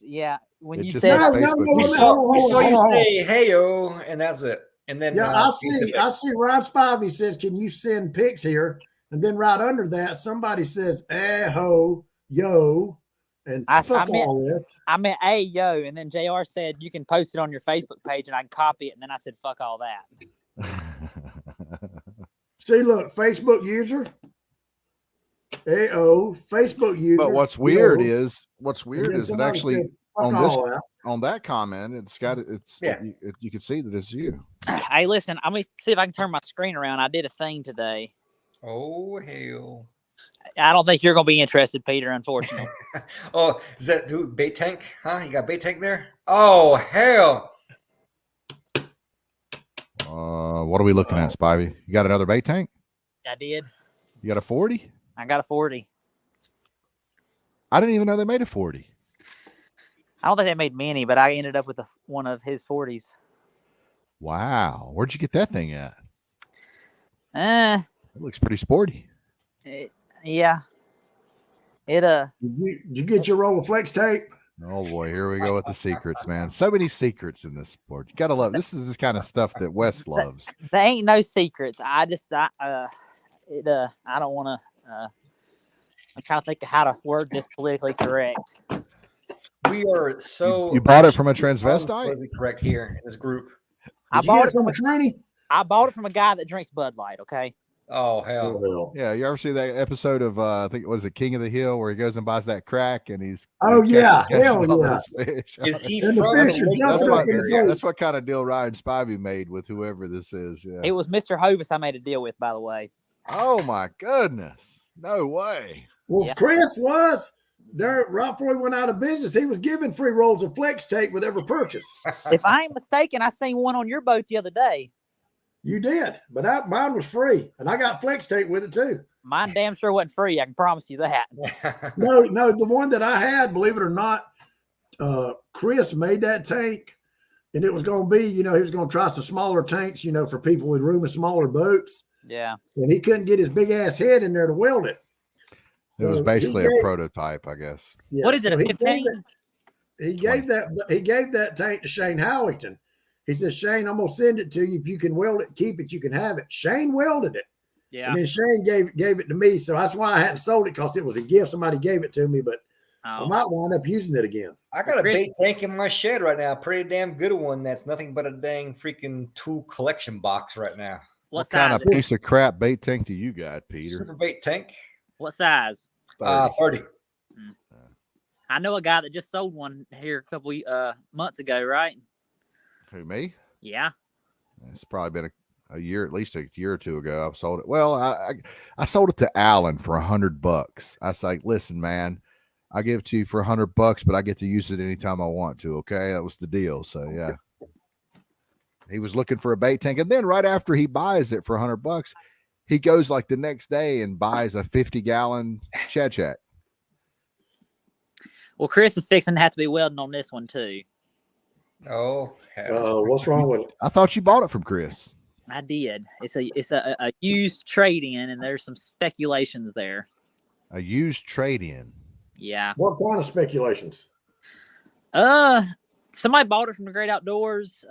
Yeah. When It you just said says No, Facebook. We Hold saw you on. say "heyo," and that's it. And then Yeah, I see Ryan Spivey says, can you send pics here? And then right under that, somebody says, ho, yo, and fuck all this. I meant, hey, yo, and then JR said you can post it on your Facebook page and I can copy it, and then I said, fuck all that. See, look, Facebook user. Facebook user. But what's weird yo. is it Somebody actually said, fuck on this all that. on that comment, Yeah. you can see that it's you. Hey, listen, I'm going to see if I can turn my screen around. I did a thing today. Oh hell! I don't think you're going to be interested, Peter, unfortunately. Oh, is that dude bait tank? Huh? You got bait tank there? Oh hell! What are we looking at, Spivey? You got another bait tank? I did. You got a 40? I got a 40. I didn't even know they made a 40. I don't think they made many, but I ended up with one of his 40s. Wow. Where'd you get that thing at? Eh, It looks pretty sporty. yeah. It Did you get your roll of flex tape? Oh boy, here we go with the secrets, man. So many secrets in this sport. You gotta love this is this kind of stuff that Wes loves. there ain't no secrets. I don't want to. I'm trying to think of how to word this politically correct. We are so. You bought it from a transvestite? Politically correct here in this group. I Did you get bought it from a tranny? I bought it from a guy that drinks Bud Light. Okay. Oh hell! Yeah, you ever see that episode of I think it was the King of the Hill where he goes and buys that crack and he's Oh, yeah. catches Hell all yeah. those fish. Is he And the from? fish are Lake jumping up in the area? face. That's what kind of deal Ryan Spivey made with whoever this is. Yeah. It was Mr. Hovis I made a deal with, by the way. Oh my goodness. No way. Well, Yeah. Chris was there right before he went out of business. He was giving free rolls of flex tape with every purchase. If I ain't mistaken, I seen one on your boat the other day. You did, but mine was free, and I got flex tape with it too. Mine damn sure wasn't free. I can promise you that. No, the one that I had, believe it or not, Chris made that tank, and it was going to be, he was going to try some smaller tanks, for people with room in smaller boats, Yeah. and he couldn't get his big ass head in there to weld it. It was So basically he a gave- prototype, I guess. yeah, What is it? so A 15? He gave that tank to Shane Howington. He says, Shane, I'm gonna send it to you. If you can weld it, keep it, you can have it. Shane welded it. Yeah. And then Shane gave it to me. So that's why I hadn't sold it, because it was a gift. Somebody gave it to me, but I Oh. might wind up using it again. I got a Chris- bait tank in my shed right now. Pretty damn good one. That's nothing but a dang freaking tool collection box right now. What kind size? of piece of crap bait tank do you got, Peter? Super bait tank. What size? 30. I know a guy that just sold one here a couple months ago, right? Who, me? Yeah. It's probably been a year, at least a year or two ago. I've sold it. Well, I sold it to Alan for $100. I was like, listen, man, I give it to you for $100, but I get to use it anytime I want to. Okay. That was the deal. So yeah. He was looking for a bait tank. And then right after he buys it for $100, he goes like the next day and buys a 50-gallon Chad Chat. Well, Chris is fixing to have to be welding on this one too. Oh, hell. What's wrong with it? I thought you bought it from Chris. I did. It's a used trade in, and there's some speculations there. A used trade in. Yeah. What kind of speculations? Somebody bought it from the Great Outdoors.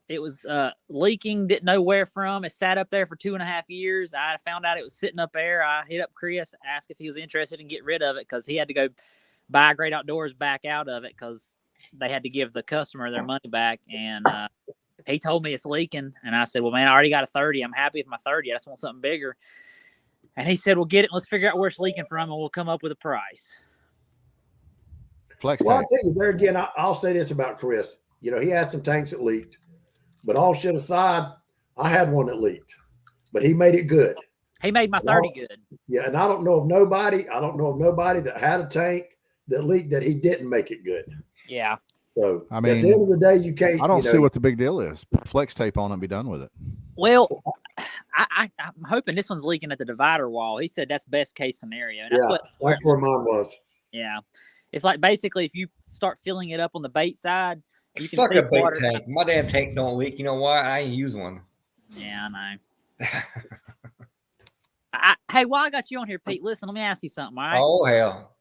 It was leaking, didn't know where from. It sat up there for 2.5 years. I found out it was sitting up there. I hit up Chris, asked if he was interested in getting rid of it because he had to go buy Great Outdoors back out of it because they had to give the customer their money back. And he told me it's leaking. And I said, well, man, I already got a 30. I'm happy with my 30. I just want something bigger. And he said, well, get it. Let's figure out where it's leaking from, and we'll come up with a price. Flex Well, I'll tape. tell you there again. I'll say this about Chris. You know, he had some tanks that leaked, but all shit aside, I had one that leaked, but he made it good. He made my 30 good. Yeah, and I don't know of nobody that had a tank that leaked that he didn't make it good. Yeah. So I at the mean, end of the day, you can't. I don't you know, see what the big deal is. Put flex tape on it and be done with it. Well, I'm hoping this one's leaking at the divider wall. He said that's best case scenario. And Yeah, that's where mine was. Yeah. It's like basically if you start filling it up on the bait side, you can Fuck see a bait water. tank. My damn tank don't leak. You know why? I ain't use one. Yeah, I know. Hey, while I got you on here, Pete, listen, let me ask you something. All right. Oh, hell.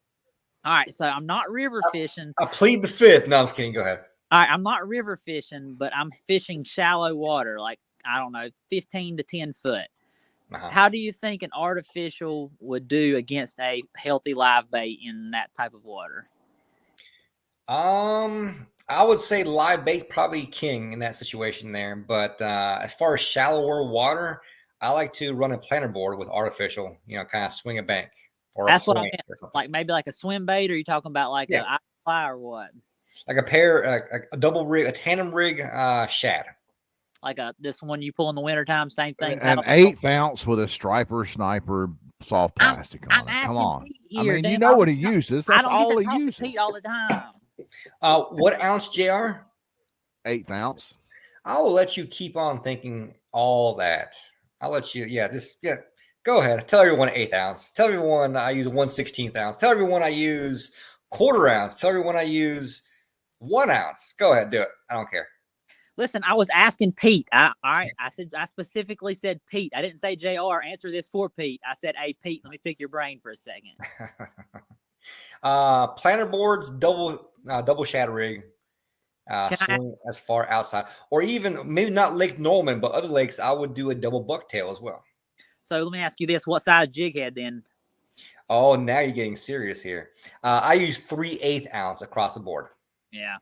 All right. So I'm not river fishing. I plead the fifth. No, I'm just kidding. Go ahead. All right. I'm not river fishing, but I'm fishing shallow water, like, I don't know, 15 to 10 foot. Uh-huh. How do you think an artificial would do against a healthy live bait in that type of water? I would say live bait's probably king in that situation there. But as far as shallower water, I like to run a planter board with artificial, kind of swing a bank. Or That's a what I point meant. or something. Like maybe like a swim bait, or are you talking about like Yeah. a fly or what? Like a pair, a double rig, a tandem rig shad. Like this one you pull in the wintertime, same thing. An 1/8 ounce with a striper sniper soft plastic I'm on it. asking Come on. Pete I here, mean, you damn, know what he uses. I That's don't all get to he talk to uses. Pete all the time. What ounce, JR? 1/8 ounce. I will let you keep on thinking all that. I'll let you, go ahead. Tell everyone 1/8 ounce. Tell everyone I use 1/16 ounce. Tell everyone I use 1/4 ounce. Tell everyone I use 1 ounce. Go ahead, do it. I don't care. Listen, I was asking Pete. All right. I specifically said Pete. I didn't say JR. Answer this for Pete. I said, hey, Pete, let me pick your brain for a second. Planter boards, double shad rig. Swing as far outside, or even maybe not Lake Norman, but other lakes, I would do a double bucktail as well. So let me ask you this: what size jig head then? Oh, now you're getting serious here. I use 3/8 ounce across the board. Yeah.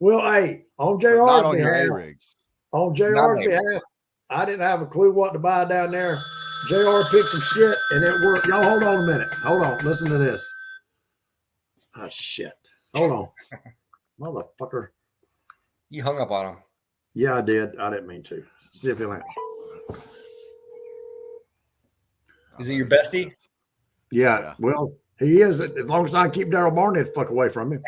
Well, hey, on But not JR's on your behalf, A-rigs. on JR's Not me. behalf, I didn't have a clue what to buy down there. JR picked some shit and it worked. Y'all hold on a minute. Hold on. Listen to this. Oh, shit. Hold on. Motherfucker. You hung up on him. Yeah, I did. I didn't mean to. See if he'll answer. Is it your bestie? Yeah, Yeah. well, he is. As long as I keep Daryl Barnett the fuck away from him.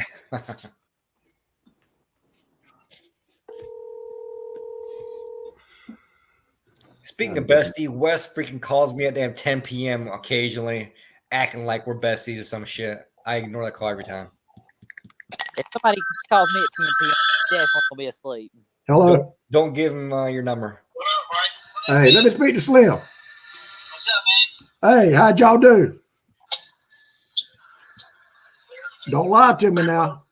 Speaking of bestie, Wes freaking calls me at damn 10 p.m. occasionally, acting like we're besties or some shit. I ignore that call every time. If somebody calls me at 10 p.m., I'm definitely gonna be asleep. Hello. Don't give him your number. What up, Mike? Hey, let me speak to Slim. What's up, man? Hey, how'd y'all do? Don't lie to me now.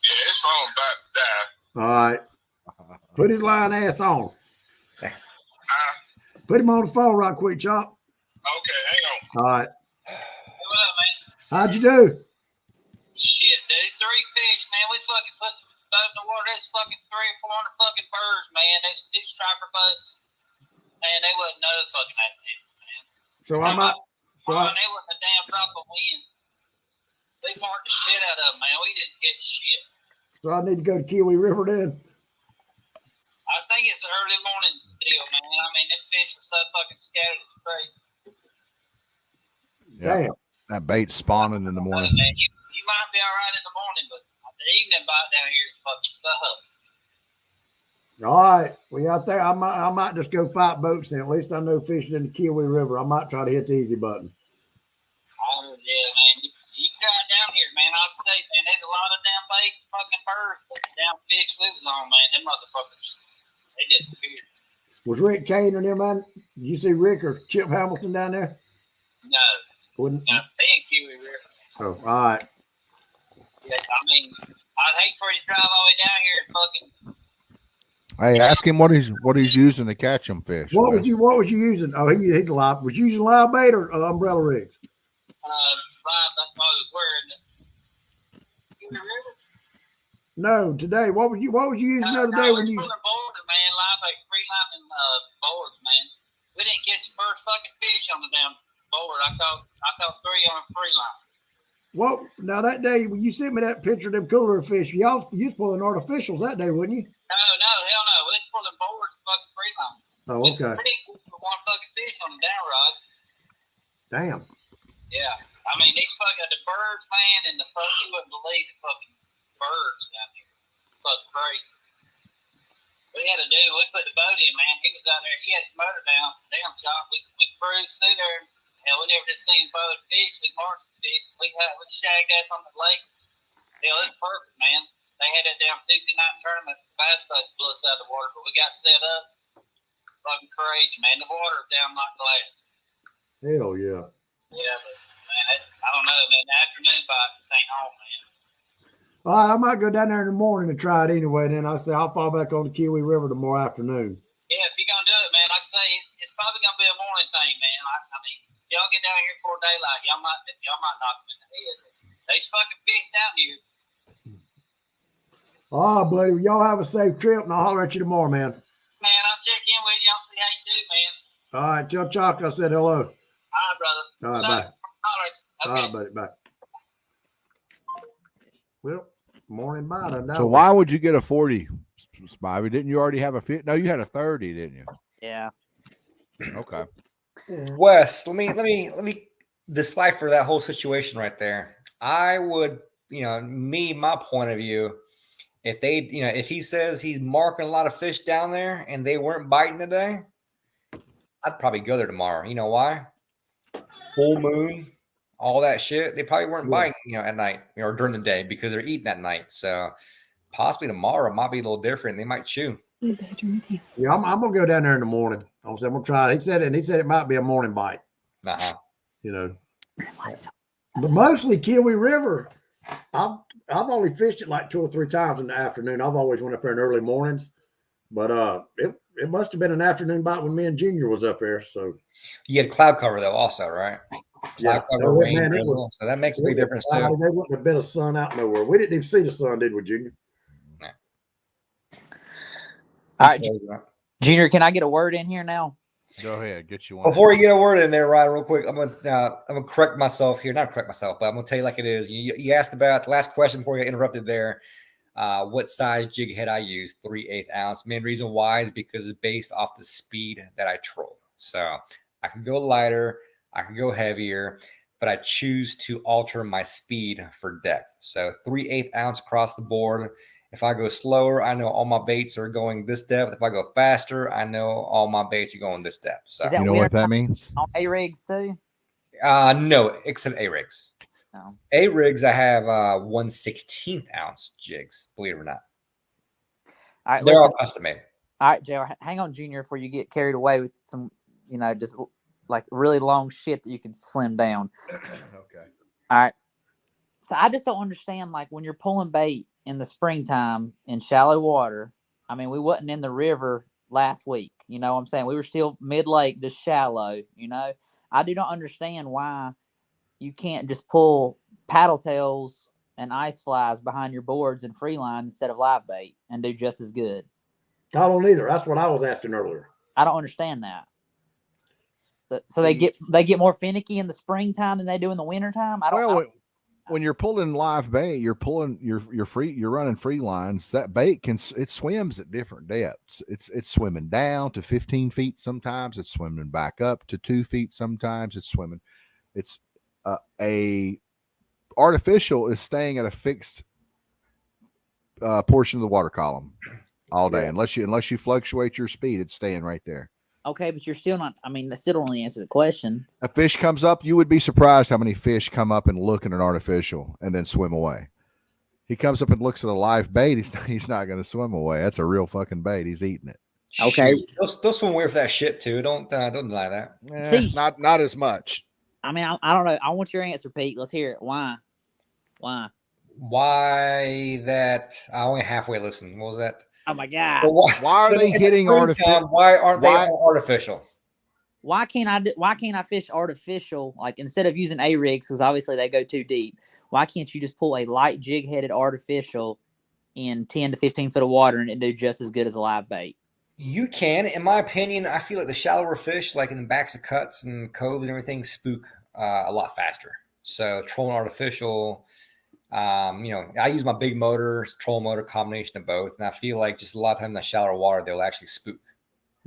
Yeah, his phone about to die. All right. Put his lying ass on. Uh, Put him on the phone right quick, Chop. okay, hang on. All right. What up, man? How'd you do? Shit, dude. 3 fish, man. We fucking put the boat in the water. There's fucking 300 or 400 fucking birds, man. There's 2 striper boats. Man, they wasn't no fucking activity, man. So I might. So I, They wasn't a damn drop of wind. They marked the shit out of them, man. We didn't get shit. so I need to go to Kiwi River then. I think it's an early morning deal, man. I mean, them fish are so fucking scattered. It's crazy. Yeah. Damn. That bait's spawning in the morning. Man, you might be all right in the morning, but the evening bite down here is fucking sucks. All right, we out there. I might just go fight boats then. At least I know fishing in the Kiwi River. I might try to hit the easy button. Oh, yeah, man. You can drive down here, man. I'd say, man, there's a lot of damn bait fucking birds. But the damn fish we was on, man. Them motherfuckers, they disappeared. Was Rick Kane or them, man? Did you see Rick or Chip Hamilton down there? No, Wouldn't. no, they ain't Kiwi River. Oh, all right. Yeah, I mean, I'd hate for you to drive all the way down here and fucking. Hey, ask him what he's using to catch them fish. What was you using? Oh, he's live. Was you using live bait or umbrella rigs? Live, that's what I was wearing. Kiwi River? No, today. What was you using the other day when you? Pulling boards, man. Live bait, free line boards, man. We didn't catch the first fucking fish on the damn board. I caught 3 on a free line. Well, now that day when you sent me that picture of them cooler fish, you was pulling artificials that day, wouldn't you? No, hell no. We was pulling boards, fucking free line. Oh, okay. We didn't catch one fucking fish on the down rod. Damn. Yeah. I mean, these fucking, the birds, man, and the fuck, you wouldn't believe the fucking birds down here. Fucking crazy. We had a dude, we put the boat in, man. He was out there, he had his motor down, damn shot. We cruised through there. Hell, we never just seen boat fish. We marked the fish. We shagged that on the lake. Hell, it's perfect, man. They had that damn Tuesday night tournament. Bass Boat blew us out of the water, but we got set up. Fucking crazy, man. The water's down like glass. Hell yeah. Yeah, but, man, I don't know, man. The afternoon bite just ain't home, man. All right, I might go down there in the morning and try it anyway. Then I'll say I'll fall back on the Kiwi River tomorrow afternoon. Yeah, if you're going to do it, man, like I say, it's probably going to be a morning thing, man. I mean, y'all get down here before daylight, y'all might knock them in the head. There's fucking fish down here. All right, buddy. Well, y'all have a safe trip, and I'll holler at you tomorrow, man. Man, I'll check in with you. I'll see how you do, man. All right, tell Chalk I said hello. All right, brother. All right, bye. All right. All Okay. right, buddy, bye. Well, morning bye. So why would you get a 40, Spivey? Didn't you already have a 50? No, you had a 30, didn't you? Yeah. Okay. Wes, let me decipher that whole situation right there. I would, my point of view, if he says he's marking a lot of fish down there and they weren't biting today, I'd probably go there tomorrow. You know why? Full moon, all that shit. They probably weren't biting, at night or during the day because they're eating at night. So possibly tomorrow might be a little different. They might chew. Yeah, I'm gonna go down there in the morning. I'm gonna try it. He said it might be a morning bite. Uh-huh. But mostly Kiwi River. I've only fished it like 2 or 3 times in the afternoon. I've always went up there in early mornings, but it must have been an afternoon bite when me and Junior was up there. So You had cloud cover though, also, right? Cloud cover, rain, drizzle. So that makes a big difference too. There wouldn't have been a sun out nowhere. We didn't even see the sun, did we, Junior? All right, Junior, can I get a word in here now? Go ahead, get you one. Before you get a word in there, Ryan, real quick, I'm gonna correct myself here. Not correct myself, but I'm gonna tell you like it is. You asked about the last question before you got interrupted there. What size jig head I use? 3/8 ounce. Main reason why is because it's based off the speed that I troll. So I can go lighter, I can go heavier, but I choose to alter my speed for depth. So 3/8 ounce across the board. If I go slower, I know all my baits are going this depth. If I go faster, I know all my baits are going this depth. So Is that You know what that means? On A rigs too? no, except A rigs. No. A rigs, I have 1/16 ounce jigs. Believe it or not, All right, they're listen. all custom made. All right, JR, hang on, Junior, before you get carried away with some, just like really long shit that you can slim down. Okay. All right. So I just don't understand, like, when you're pulling bait in the springtime in shallow water. I mean, we wasn't in the river last week. You know what I'm saying? We were still mid-lake, just shallow, I do not understand why you can't just pull paddle tails and ice flies behind your boards and free line instead of live bait and do just as good. I don't either. That's what I was asking earlier. I don't understand that. So they get more finicky in the springtime than they do in the wintertime. When you're pulling live bait, you're pulling you're running free lines. That bait it swims at different depths. It's swimming down to 15 feet sometimes. It's swimming back up to 2 feet sometimes. It's swimming. It's a artificial is staying at a fixed portion of the water column. all day. Yeah. Unless you fluctuate your speed, it's staying right there. Okay, but you're still not. I mean, that still don't really answer the question. A fish comes up, you would be surprised how many fish come up and look at an artificial and then swim away. He comes up and looks at a live bait. He's not going to swim away. That's a real fucking bait. He's eating it. Okay. Shoot. They'll swim away for that shit too. Don't deny that. See- not as much. I mean, I don't know. I want your answer, Pete. Let's hear it. Why? Why that? I only halfway listened. What was that? Oh my God. Well, Why are they in the getting springtime, artificial? Why aren't Why- they all artificial? Why can't I fish artificial? Like instead of using A rigs, because obviously they go too deep. Why can't you just pull a light jig headed artificial in 10 to 15 foot of water and it do just as good as a live bait? You can, in my opinion. I feel like the shallower fish, like in the backs of cuts and coves and everything, spook a lot faster. So trolling artificial, I use my big motor, troll motor, combination of both, and I feel like just a lot of times in the shallower water they'll actually spook.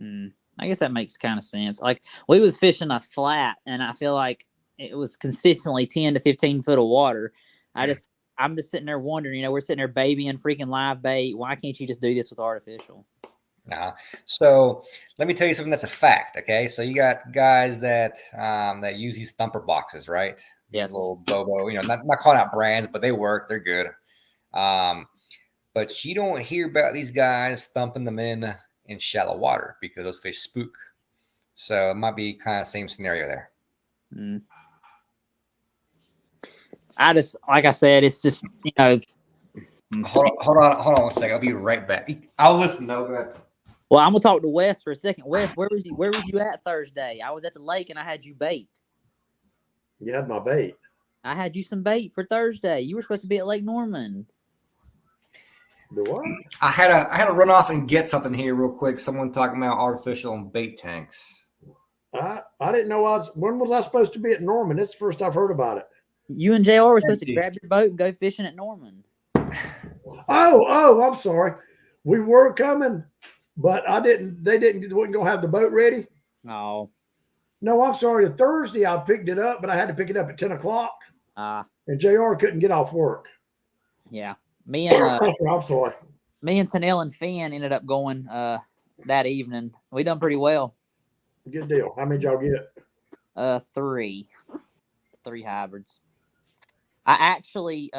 I guess that makes kind of sense. Like we was fishing a flat, and I feel like it was consistently 10 to 15 foot of water. I'm just sitting there wondering. We're sitting there babying freaking live bait. Why can't you just do this with artificial? So let me tell you something that's a fact. Okay, so you got guys that use these thumper boxes, right? Yes. These little Bobo. Not calling out brands, but they work. They're good. But you don't hear about these guys thumping them in shallow water because those fish spook. So it might be kind of same scenario there. I just, like I said, it's just Hold on 1 second. I'll be right back. I'll listen though. Go ahead. Well, I'm gonna talk to Wes for a second. Wes, where was you at Thursday? I was at the lake and I had you bait. You had my bait. I had you some bait for Thursday. You were supposed to be at Lake Norman. Do what? I had to run off and get something here real quick. Someone talking about artificial bait tanks. I didn't know when was I supposed to be at Norman? It's the first I've heard about it. You and JR were supposed to grab your boat and go fishing at Norman. Oh, I'm sorry. We were coming, but they wouldn't go have the boat ready. Oh. No, I'm sorry. The Thursday I picked it up, but I had to pick it up at 10 o'clock. And JR couldn't get off work. Yeah. Me and I'm sorry. Me and Tanel and Finn ended up going that evening. We done pretty well. Good deal. How many did y'all get? 3 hybrids. I actually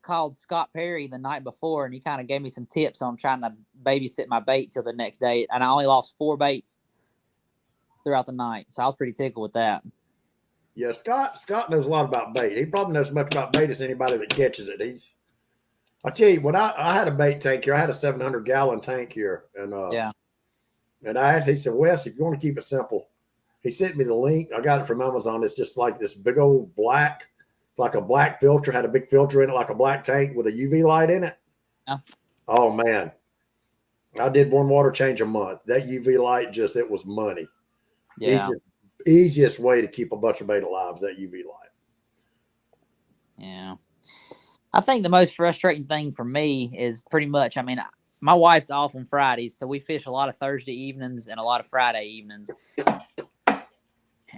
called Scott Perry the night before, and he kind of gave me some tips on trying to babysit my bait till the next day, and I only lost 4 bait throughout the night, so I was pretty tickled with that. Yeah, Scott knows a lot about bait. He probably knows as much about bait as anybody that catches it. I tell you, when I had a bait tank here, I had a 700-gallon tank here, and and I asked, he said, Wes, if you want to keep it simple, he sent me the link. I got it from Amazon. It's just like this big old black, like a black filter, had a big filter in it, like a black tank with a UV light in it. Yeah. Oh man, I did 1 water change a month. That UV light it was money. Yeah. Easiest way to keep a bunch of bait alive is that UV light. Yeah. I think the most frustrating thing for me is pretty much, my wife's off on Fridays, so we fish a lot of Thursday evenings and a lot of Friday evenings.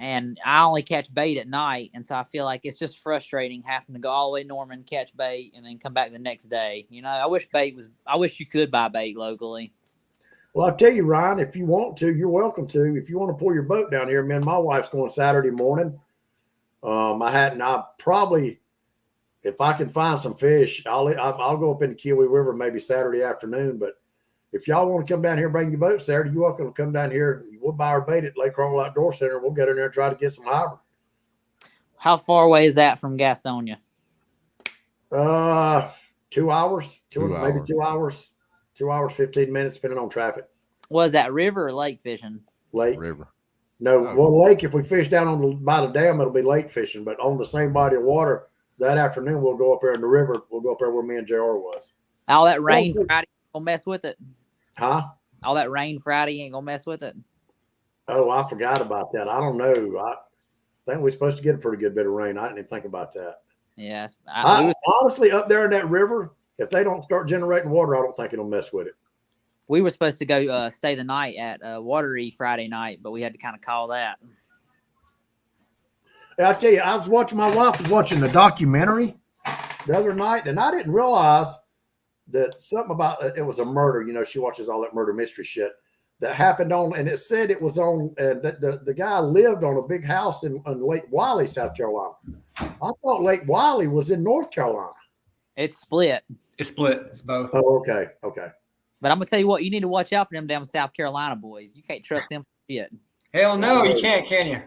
And I only catch bait at night, and so I feel like it's just frustrating having to go all the way to Norman, catch bait, and then come back the next day. I wish you could buy bait locally. Well, I'll tell you, Ryan, if you want to, you're welcome to. If you want to pull your boat down here, my wife's going Saturday morning. I probably, if I can find some fish, I'll go up in the Kiwi River maybe Saturday afternoon. But if y'all want to come down here and bring your boat Saturday, you're welcome to come down here. We'll buy our bait at Lake Cromwell Outdoor Center. We'll get in there and try to get some hybrid. How far away is that from Gastonia? 2 hours, maybe 2 2 hours. 2 hours, 15 minutes, depending on traffic. Was that river or lake fishing? Lake. River. No, Oh. well, lake, if we fish down by the dam, it'll be lake fishing. But on the same body of water, that afternoon, we'll go up there in the river. We'll go up there where me and JR was. All that rain Oh, Friday ain't gonna mess with it. Huh? All that rain Friday ain't gonna mess with it. Oh, I forgot about that. I don't know. I think we're supposed to get a pretty good bit of rain. I didn't even think about that. Yes. Honestly, up there in that river, if they don't start generating water, I don't think it'll mess with it. We were supposed to go stay the night at Watery Friday night, but we had to kind of call that. I tell you, my wife was watching the documentary the other night, and I didn't realize that something about it was a murder. You know, she watches all that murder mystery shit that happened on, and it said it was on. The guy lived on a big house in Lake Wiley, South Carolina. I thought Lake Wiley was in North Carolina. It's split. It's split. It's both. Oh, okay, okay. But I'm gonna tell you what, you need to watch out for them damn South Carolina boys. You can't trust them for shit. Hell no, you can't, can you?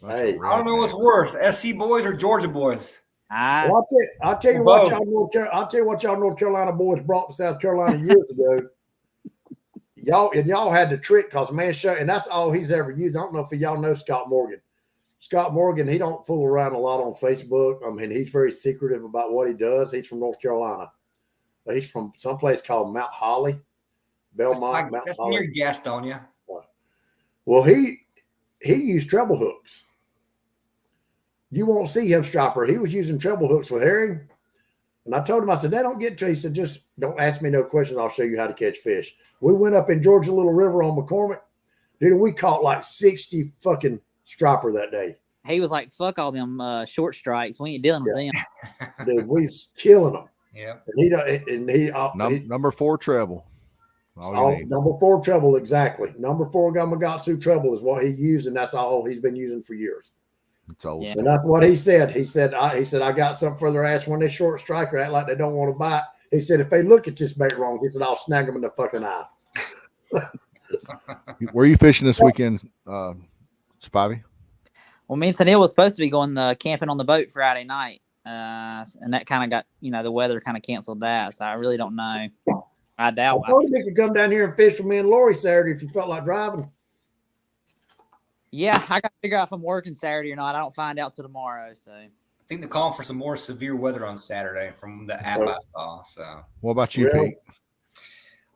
Hey, I don't know what's worse, SC boys or Georgia boys. Well, I'll tell you what y'all North Carolina boys brought to South Carolina years ago. Y'all had the trick because man show, and that's all he's ever used. I don't know if y'all know Scott Morgan. Scott Morgan, he don't fool around a lot on Facebook. I mean, he's very secretive about what he does. He's from North Carolina. He's from someplace called Mount Holly, Belmont. That's near Gastonia. Well, he used treble hooks. You won't see him striper. He was using treble hooks with herring. And I told him, I said, they don't get to. He said, just don't ask me no questions. I'll show you how to catch fish. We went up in Georgia Little River on McCormick. Dude, we caught like 60 fucking striper that day. He was like, fuck all them short strikes. We ain't dealing with them. Dude, we was killing them. Yeah. And he number 4 treble. Number 4 treble, exactly. Number 4 Gamakatsu treble is what he used, and that's all he's been using for years. It's old. Yeah. And that's what he said. He said, I got something for their ass when they short striker act like they don't want to bite. He said, if they look at this bait wrong, he said, I'll snag them in the fucking eye. Were you fishing this weekend, Spivey? Well, me and Tennille was supposed to be going camping on the boat Friday night. And that kind of got, the weather kind of canceled that. So I really don't know. I doubt. I told him he could come down here and fish with me and Lori Saturday if you felt like driving. Yeah, I got to figure out if I'm working Saturday or not. I don't find out till tomorrow. So I think they're calling for some more severe weather on Saturday from the app I saw. So what about you, Really? Pete?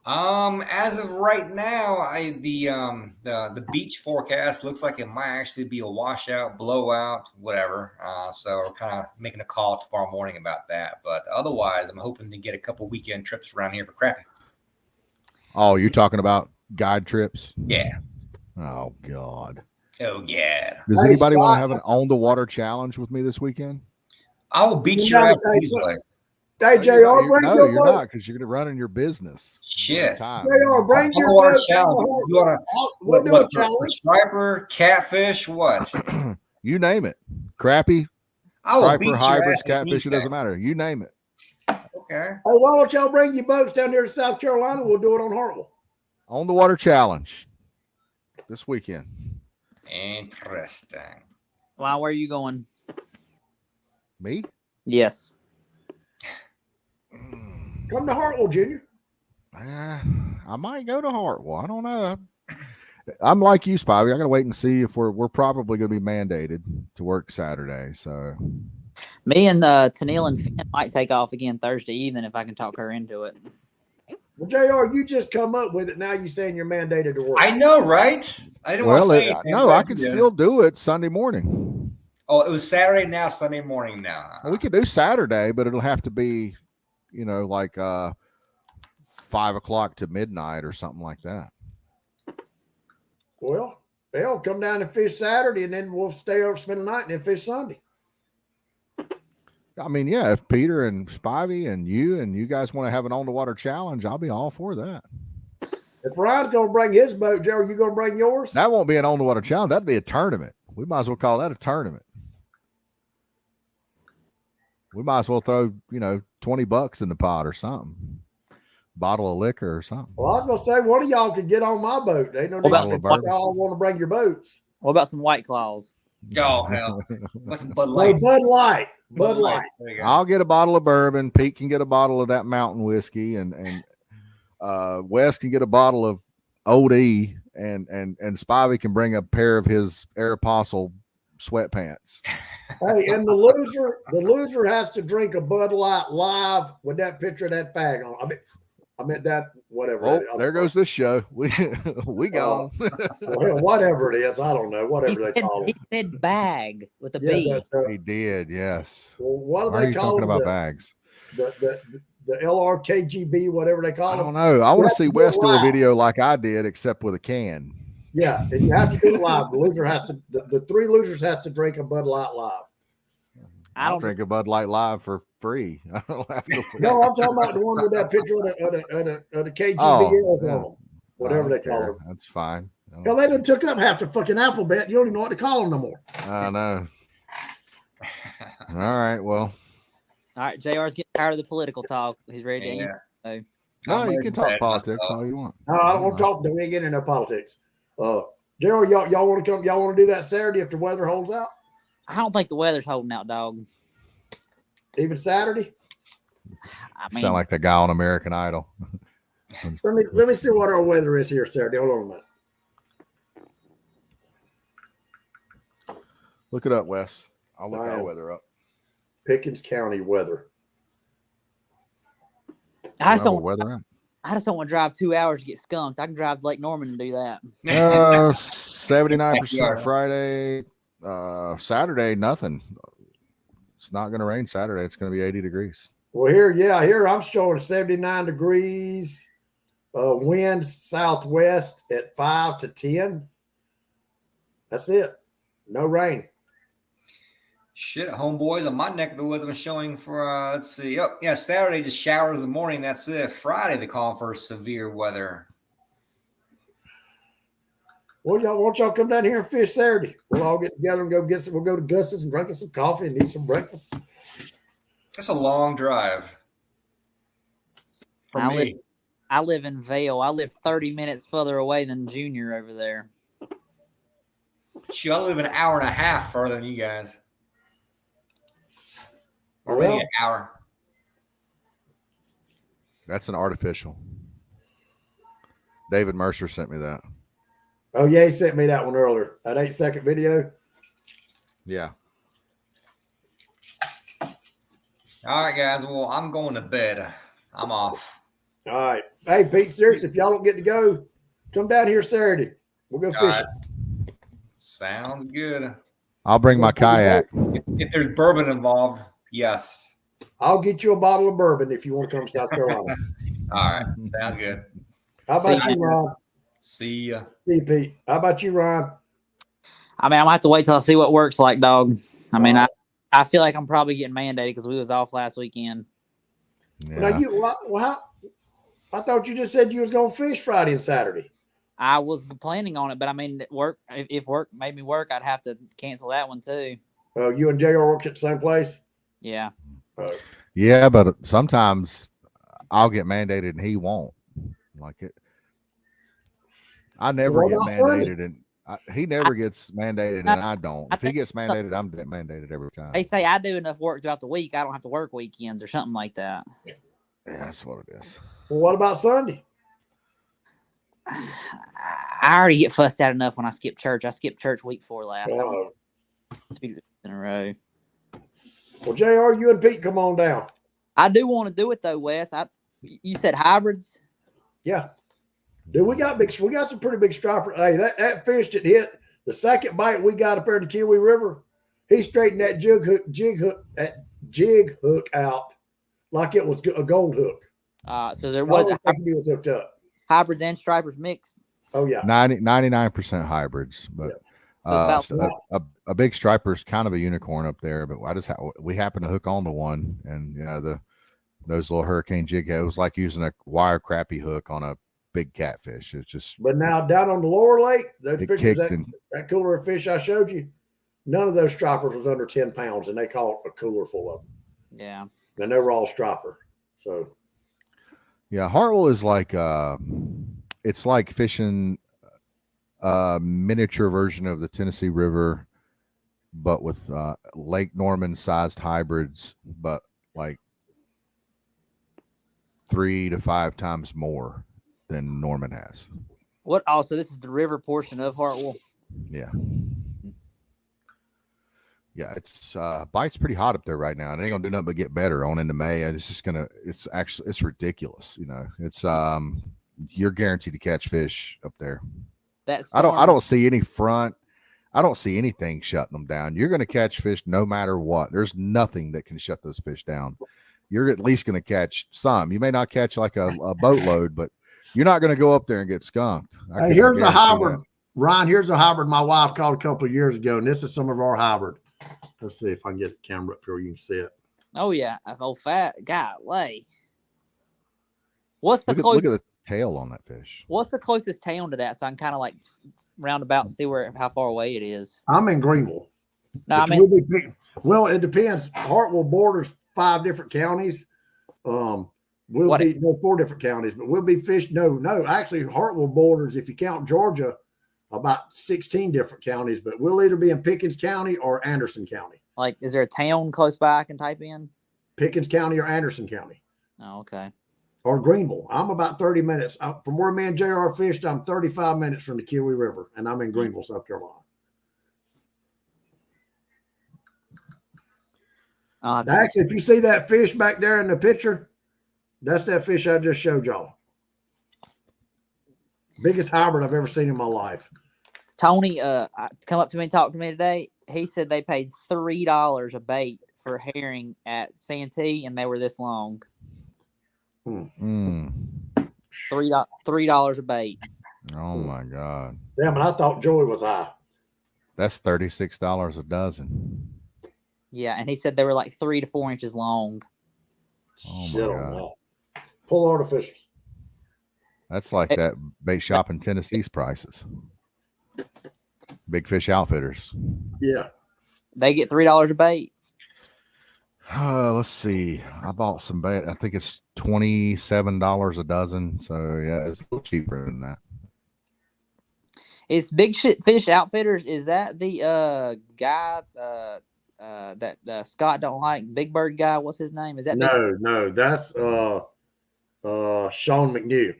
As of right now, the beach forecast looks like it might actually be a washout, blowout, whatever. So we're kind of making a call tomorrow morning about that. But otherwise, I'm hoping to get a couple weekend trips around here for crappie. Oh, you're talking about guide trips? Yeah. Oh God. Oh yeah. Does Hey, anybody want Scott. to have an on the water challenge with me this weekend? I will beat You your know, ass hey, easily. Hey, No, JR, bring no, your you're boat. not, because you're going to run in your business. Shit. Time. JR, bring your Underwater boat. challenge. You want to We'll do a challenge. striper, catfish, what? You name it. Crappie, I will beat striper, your hybrids, ass catfish, it anytime. doesn't matter. You name it. Okay. Hey, why don't y'all bring your boats down here to South Carolina? We'll do it on Hartwell. On the water challenge this weekend. Interesting. wow, where are you going? Me? Yes. Come to Hartwell, Junior. I might go to Hartwell. I don't know. I'm like you, Spivey. I got to wait and see if we're probably going to be mandated to work Saturday. So Me and Tennille and Finn might take off again Thursday evening if I can talk her into it. Well, JR, you just come up with it. Now you saying you're mandated to work. I know, right? I didn't want to say anything, no, but I could yeah. still do it Sunday morning. Oh, it was Saturday now, Sunday morning now. We could do Saturday, but it'll have to be, like 5 o'clock to midnight or something like that. Well, they'll come down and fish Saturday, and then we'll stay over, spend the night, and then fish Sunday. I mean, yeah, if Peter and Spivey and you guys want to have an on the water challenge, I'll be all for that. If Ryan's going to bring his boat, Joe, you going to bring yours? That won't be an on the water challenge. That'd be a tournament. We might as well call that a tournament. We might as well throw, $20 in the pot or something. Bottle of liquor or something. Well, I was going to say, one of y'all could get on my boat. Ain't no need about to some y'all want to bring your boats. What about some White Claws? Oh, hell. What's some Bud Oh, Lights? Bud Light. Bud Light. Lights. There you go. I'll get a bottle of bourbon. Pete can get a bottle of that mountain whiskey, and Wes can get a bottle of Old E, and Spivey can bring a pair of his Aeropostale sweatpants. Hey, and the loser has to drink a Bud Light live with that picture of that fag on. I meant that, whatever. Oh, there goes this show. We gone. Well, whatever it is, I don't know. Whatever they call He it. said bag with a Yeah, B. that's, He did, yes. well, what do Why are they you call talking them? about bags? The LRKGB, whatever they I call don't them. know. I want You to see have to do it Wes do a live. video like I did, except with a can. Yeah, and you have to do it live. The loser has to. The 3 losers has to drink a Bud Light live. I I'll don't. drink a Bud Light Live for free. I don't have to. No, I'm talking about the one with that picture of the KGBLs Oh, on yeah. them, whatever I they don't call care. them. That's fine. Hell, they done took up half the fucking alphabet. You don't even know what to call them no more. I know. All right. Well, All right, JR's getting tired of the political talk. He's ready to Yeah. eat. no, I'm you ready can to talk bed politics myself. all you want. No, I don't want to talk. We ain't getting into politics. JR, y'all want to come? Y'all want to do that Saturday if the weather holds out? I don't think the weather's holding out, dog. Even Saturday? I mean, Sound like the guy on American Idol. Let me see what our weather is here Saturday. Hold on a minute. Look it up, Wes. I'll look Wow. our weather up. Pickens County weather. I just Our don't. weather app. I just don't want to drive 2 hours to get skunked. I can drive to Lake Norman and do that. 79% Friday. Saturday, nothing. It's not going to rain Saturday. It's going to be 80 degrees. Well, here I'm showing 79 degrees. Winds southwest at 5 to 10. That's it. No rain. Shit, homeboys, on my neck of the woods, I'm showing for, let's see. Oh, yeah, Saturday, just showers in the morning. That's it. Friday, they call for severe weather. Well, won't y'all come down here and fish Saturday? We'll all get together and we'll go to Gus's and drink us some coffee and eat some breakfast. That's a long drive. For me. I live in Vale. I live 30 minutes further away than Junior over there. Shoot, I live an hour and a half further than you guys. Or Well- maybe an hour. That's an artificial. David Mercer sent me that. Oh, yeah, he sent me that one earlier. That 8-second video. Yeah. All right, guys. Well, I'm going to bed. I'm off. All right. Hey, Pete, seriously, if y'all don't get to go, come down here Saturday. We'll go All fishing. right. Sounds good. I'll bring my kayak. If there's bourbon involved, yes. I'll get you a bottle of bourbon if you want to come to South Carolina. All right. Sounds good. How about See you, Ron? See ya. See you, Pete. How about you, Ron? I mean, I'm gonna have to wait till I see what works like, dog. I mean, I feel like I'm probably getting mandated because we was off last weekend. Yeah. Now I thought you just said you was going to fish Friday and Saturday. I was planning on it, but I mean, work. If work made me work, I'd have to cancel that one too. You and JR work at the same place? Yeah. Yeah, but sometimes I'll get mandated and he won't. Like it. I never What get about Sunday? mandated and he never gets mandated and I don't. If he gets mandated, I'm mandated every time. They say I do enough work throughout the week. I don't have to work weekends or something like that. Yeah, that's what it is. Well, what about Sunday? I already get fussed out enough when I skip church. I skipped church week 4 last. I don't 2 days in a row. Well, JR, you and Pete come on down. I do want to do it though, Wes. You said hybrids. Yeah. Dude, we got some pretty big striper. Hey, that fish that hit the second bite we got up there in the Kiwi River, he straightened that jig hook out like it was a gold hook. So there I was don't think he was hooked up. hybrids and stripers mixed. Oh yeah. 99% hybrids, but About a big striper is kind of a unicorn up there. But we happened to hook onto one, and those little hurricane jig, it was like using a wire crappie hook on a big catfish. It's just But now down on the lower lake, those it pictures kicked and that cooler of fish I showed you, none of those stripers was under 10 pounds, and they caught a cooler full of them. Yeah. And they were all striper. So yeah, Hartwell is like it's like fishing a miniature version of the Tennessee River, but with Lake Norman sized hybrids, but like 3 to 5 times more than Norman has. What? Also, this is the river portion of Hartwell. Yeah. Yeah, it's bite's pretty hot up there right now, and it ain't gonna do nothing but get better on into May. And it's ridiculous. It's you're guaranteed to catch fish up there. I don't see any front. I don't see anything shutting them down. You're gonna catch fish no matter what. There's nothing that can shut those fish down. You're at least gonna catch some. You may not catch like a boatload, but you're not gonna go up there and get skunked. hey, here's a hybrid. Ron, here's a hybrid my wife caught a couple of years ago, and this is some of our hybrid. Let's see if I can get the camera up here. You can see it. Oh yeah, old fat golly. What's the Look closest? at the tail on that fish. What's the closest town to that? So I can kind of like roundabout and see how far away it is. I'm in Greenville. No, I Which mean, will be big. Well, it depends. Hartwell borders 5 different counties. We'll What- be 4 different counties, but we'll be fish. No, actually, Hartwell borders, if you count Georgia, about 16 different counties. But we'll either be in Pickens County or Anderson County. like, is there a town close by I can type in? Pickens County or Anderson County Oh, okay. or Greenville. I'm about 30 minutes from where me and JR fished. I'm 35 minutes from the Kiwi River, and I'm in Greenville, South Carolina. I'll have to- Actually, if you see that fish back there in the picture, that's that fish I just showed y'all. Biggest hybrid I've ever seen in my life. Tony, come up to me and talk to me today. He said they paid $3 a bait for herring at Santee, and they were this long. Mm. $3 a bait. Oh my God. Damn, and I thought Joey was high. That's $36 a dozen. Yeah, and he said they were like 3 to 4 inches long. Oh, my Shit on God. that. Full artificial. That's like that bait shop in Tennessee's prices. Big Fish Outfitters. Yeah. They get $3 a bait. Let's see. I bought some bait. I think it's $27 a dozen. So yeah, it's a little cheaper than that. Is Fish Outfitters? Is that the guy that Scott don't like? Big Bird guy. What's his name? Is that No, that's Sean McNew.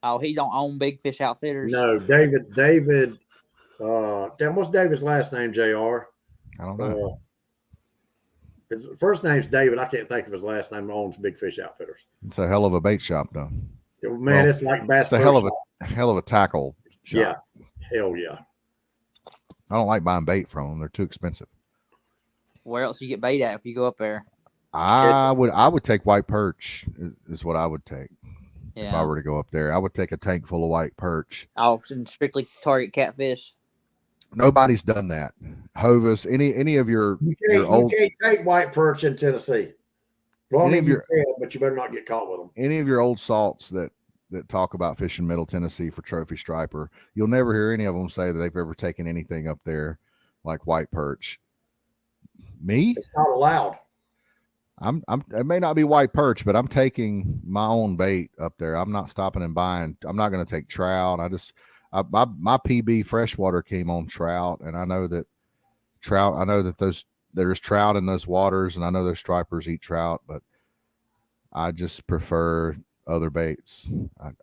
Oh, he don't own Big Fish Outfitters. No, David. Damn, what's David's last name? JR. I don't know. His first name's David. I can't think of his last name. Owns Big Fish Outfitters. It's a hell of a bait shop, though. Man, Well, it's like Bass. It's a hell of a tackle shop. Yeah, hell yeah. I don't like buying bait from them. They're too expensive. Where else you get bait at if you go up there? I would take white perch is what I would take if I Yeah. were to go up there. I would take a tank full of white perch. Oh, and strictly target catfish. Nobody's done that. Hovis, any of your You old can't take white perch in Tennessee. Well, I Any mean, of you your- can, but you better not get caught with them. any of your old salts that talk about fishing Middle Tennessee for trophy striper, you'll never hear any of them say that they've ever taken anything up there like white perch. Me, It's not allowed. it may not be white perch, but I'm taking my own bait up there. I'm not stopping and buying. I'm not going to take trout. My PB freshwater came on trout, and I know that there's trout in those waters, and I know those stripers eat trout, but I just prefer other baits.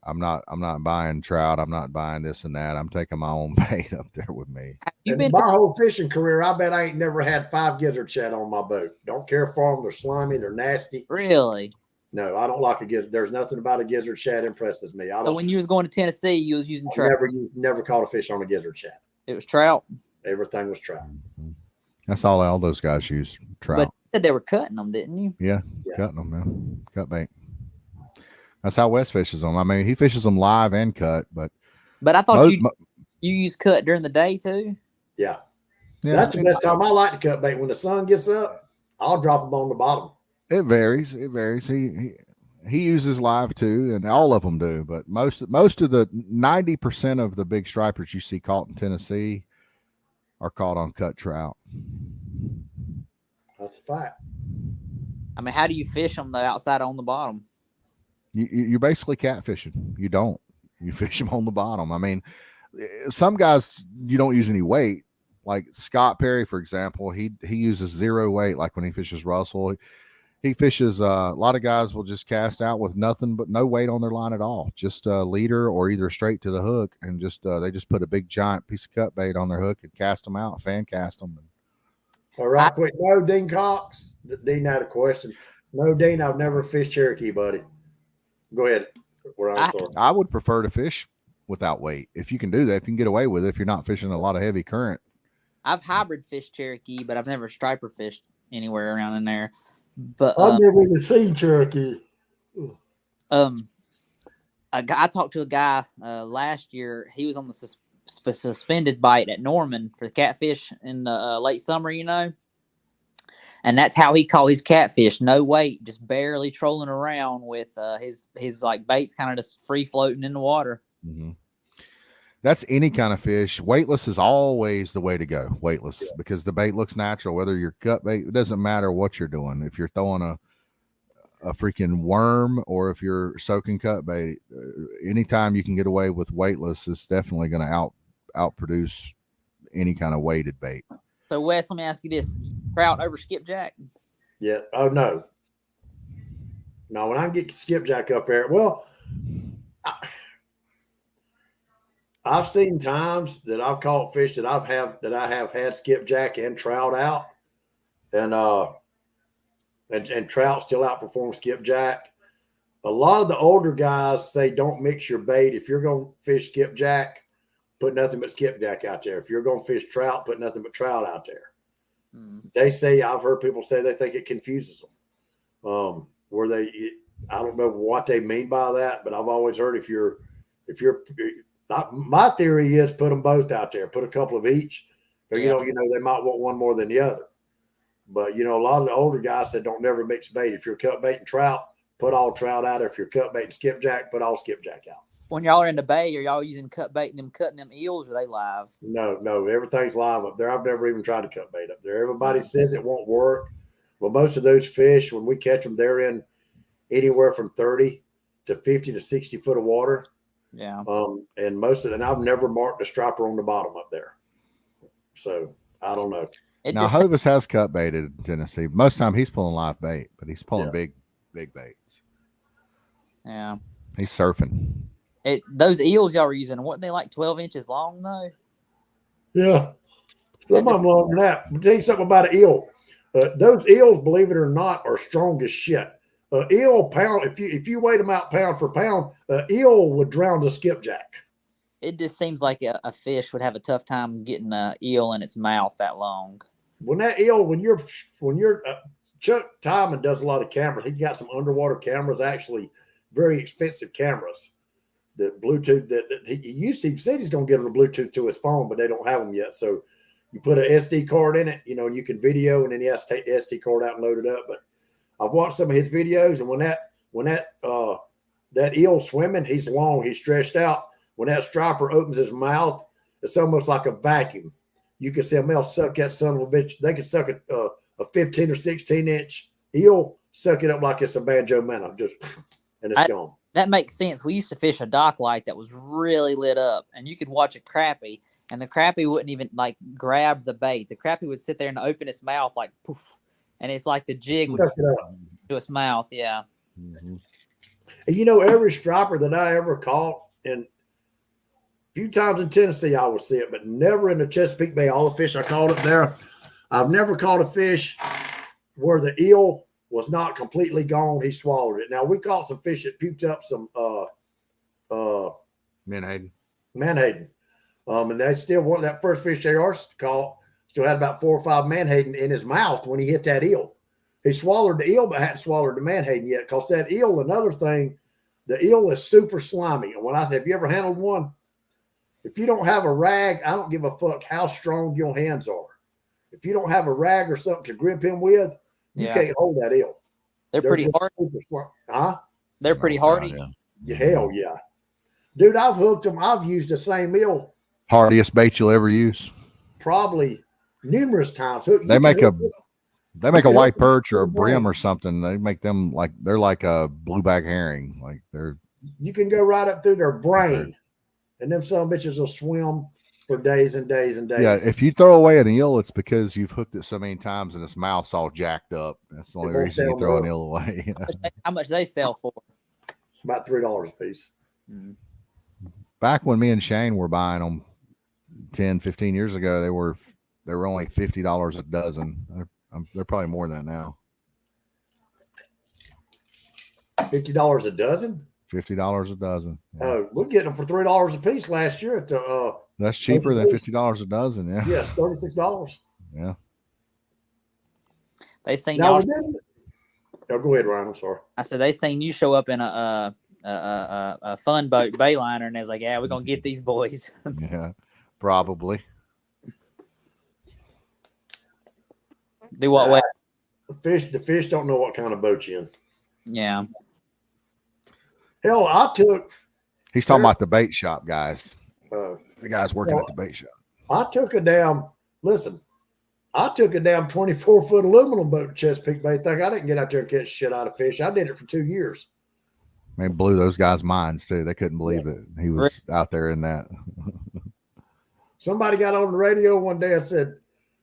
I'm not buying trout. I'm not buying this and that. I'm taking my own bait up there with me. You've In been my whole fishing career, I bet I ain't never had 5 gizzard shad on my boat. Don't care for them. They're slimy. They're nasty. really. No, I don't like a gizzard. There's nothing about a gizzard shad impresses me. I So don't. when you was going to Tennessee, you was using I trout. never caught a fish on a gizzard shad. It was trout. Everything was trout. That's all those guys use, trout. But you said they were cutting them, didn't you? Yeah. Cutting them, man. Cut bait. That's how Wes fishes them. I mean, he fishes them live and cut, but But I thought mo- you mo- use cut during the day too. Yeah. yeah, That's the best time I like to cut bait. When the sun gets up, I'll drop them on the bottom. it varies. It varies. He uses live too, and all of them do. But most of the 90% of the big stripers you see caught in Tennessee are caught on cut trout. That's a fact. I mean, how do you fish them the outside on the bottom? You're basically catfishing. You don't. You fish them on the bottom. I mean, some guys you don't use any weight. Like Scott Perry, for example, he uses 0 weight. Like when he fishes Russell, he fishes. A lot of guys will just cast out with nothing but no weight on their line at all, just a leader or either straight to the hook, and just they just put a big giant piece of cut bait on their hook and cast them out, fan cast them. All right, quick. No, Dean Cox. Dean had a question. No, Dean, I've never fished Cherokee, buddy. Go ahead. I would prefer to fish without weight if you can do that. If you can get away with it, if you're not fishing a lot of heavy current. I've hybrid fished Cherokee, but I've never striper fished anywhere around in there. But I've never even seen Cherokee. I talked to a guy last year. He was on the suspended bite at Norman for the catfish in the late summer, and that's how he caught his catfish. No weight, just barely trolling around with his like baits kind of just free floating in the water. Mm-hmm. That's any kind of fish. Weightless is always the way to go. Weightless, because the bait looks natural. Whether you're cut bait, it doesn't matter what you're doing. If you're throwing a freaking worm or if you're soaking cut bait, anytime you can get away with weightless is definitely going to outproduce any kind of weighted bait. So Wes, let me ask you this: trout over skipjack? Yeah. Oh no. No, when I get skipjack up there, well, I've seen times that I've caught fish that I have had skipjack and trout out, and trout still outperform skipjack. A lot of the older guys say don't mix your bait. If you're going to fish skipjack, put nothing but skipjack out there. If you're going to fish trout, put nothing but trout out there. They say, I've heard people say they think it confuses them. I don't know what they mean by that, but I've always heard if you're my theory is put them both out there, put a couple of each, but they might want one more than the other. But a lot of the older guys said don't never mix bait. If you're cut bait and trout, put all trout out. If you're cut bait and skipjack, put all skipjack out. When y'all are in the bay, are y'all using cut bait and them cutting them eels, or are they live? No, everything's live up there. I've never even tried to cut bait up there. Everybody says it won't work. Well, most of those fish, when we catch them, they're in anywhere from 30 to 50 to 60 foot of water. Yeah. And I've never marked a striper on the bottom up there. So I don't know. Now Hovis has cut baited in Tennessee. Most of the time he's pulling live bait, but he's pulling big baits. Yeah. He's surfing. Those eels y'all were using, weren't they like 12 inches long though? Yeah. Some of them longer than that. I'll tell you something about an eel. Those eels, believe it or not, are strong as shit. Eel pound, if you weighed them out pound for pound, eel would drown the skipjack. It just seems like a fish would have a tough time getting an eel in its mouth that long. When that eel, when you're Chuck Timon does a lot of cameras. He's got some underwater cameras, actually very expensive cameras. That Bluetooth that he said he's going to get them a Bluetooth to his phone, but they don't have them yet. So you put an SD card in it, and you can video, and then he has to take the SD card out and load it up. But I've watched some of his videos, and when that eel swimming, he's long, he's stretched out. When that striper opens his mouth, it's almost like a vacuum. You can see they'll suck that son of a bitch. They can suck a 15 or 16 inch eel, suck it up like it's a banjo minnow, and it's gone. That makes sense. We used to fish a dock light that was really lit up, and you could watch a crappie, and the crappie wouldn't even grab the bait. The crappie would sit there and open its mouth like poof, and it's like the jig would to its mouth. Yeah. Mm-hmm. And every striper that I ever caught, and a few times in Tennessee I would see it, but never in the Chesapeake Bay. All the fish I caught up there, I've never caught a fish where the eel was not completely gone. He swallowed it. Now we caught some fish that puked up some menhaden. And they still want that first fish they caught still had about 4 or 5 menhaden in his mouth when he hit that eel. He swallowed the eel, but hadn't swallowed the menhaden yet. Because that eel, another thing, the eel is super slimy. And when I say, have you ever handled one? If you don't have a rag, I don't give a fuck how strong your hands are. If you don't have a rag or something to grip him with, you can't hold that eel. They're pretty hardy. Huh? They're pretty hardy. Yeah, hell yeah. Dude, I've hooked them. I've used the same eel. Hardiest bait you'll ever use. Probably numerous times. They make a white perch or a brim or something. They make them they're like a blueback herring. You can go right up through their brain, and them son of bitches will swim for days and days and days. Yeah, if you throw away an eel, it's because you've hooked it so many times and its mouth's all jacked up. That's the only reason you throw an eel away. How much they sell for? About $3 a piece. Mm-hmm. Back when me and Shane were buying them 10, 15 years ago, they were only $50 a dozen. They're probably more than that now. $50 a dozen? $50 a dozen. Yeah. Oh, we're getting them for $3 a piece last year at the that's cheaper than $50 a dozen. Yeah. Yeah, $36. Yeah. They seen now, y'all. Oh, go ahead, Ryan. I'm sorry. I said they seen you show up in a fun boat Bayliner, and they was like, "Yeah, we're gonna get these boys." Yeah. Probably. Do what way? The fish don't know what kind of boat you're in. Yeah. Hell, I took He's talking about the bait shop guys. uh, The guys working at the bait shop. I took a damn 24-foot aluminum boat to Chesapeake Bay thing. I didn't get out there and catch shit out of fish. I did it for 2 years. Man, blew those guys' minds too. They couldn't believe it. He was out there in that. Somebody got on the radio one day and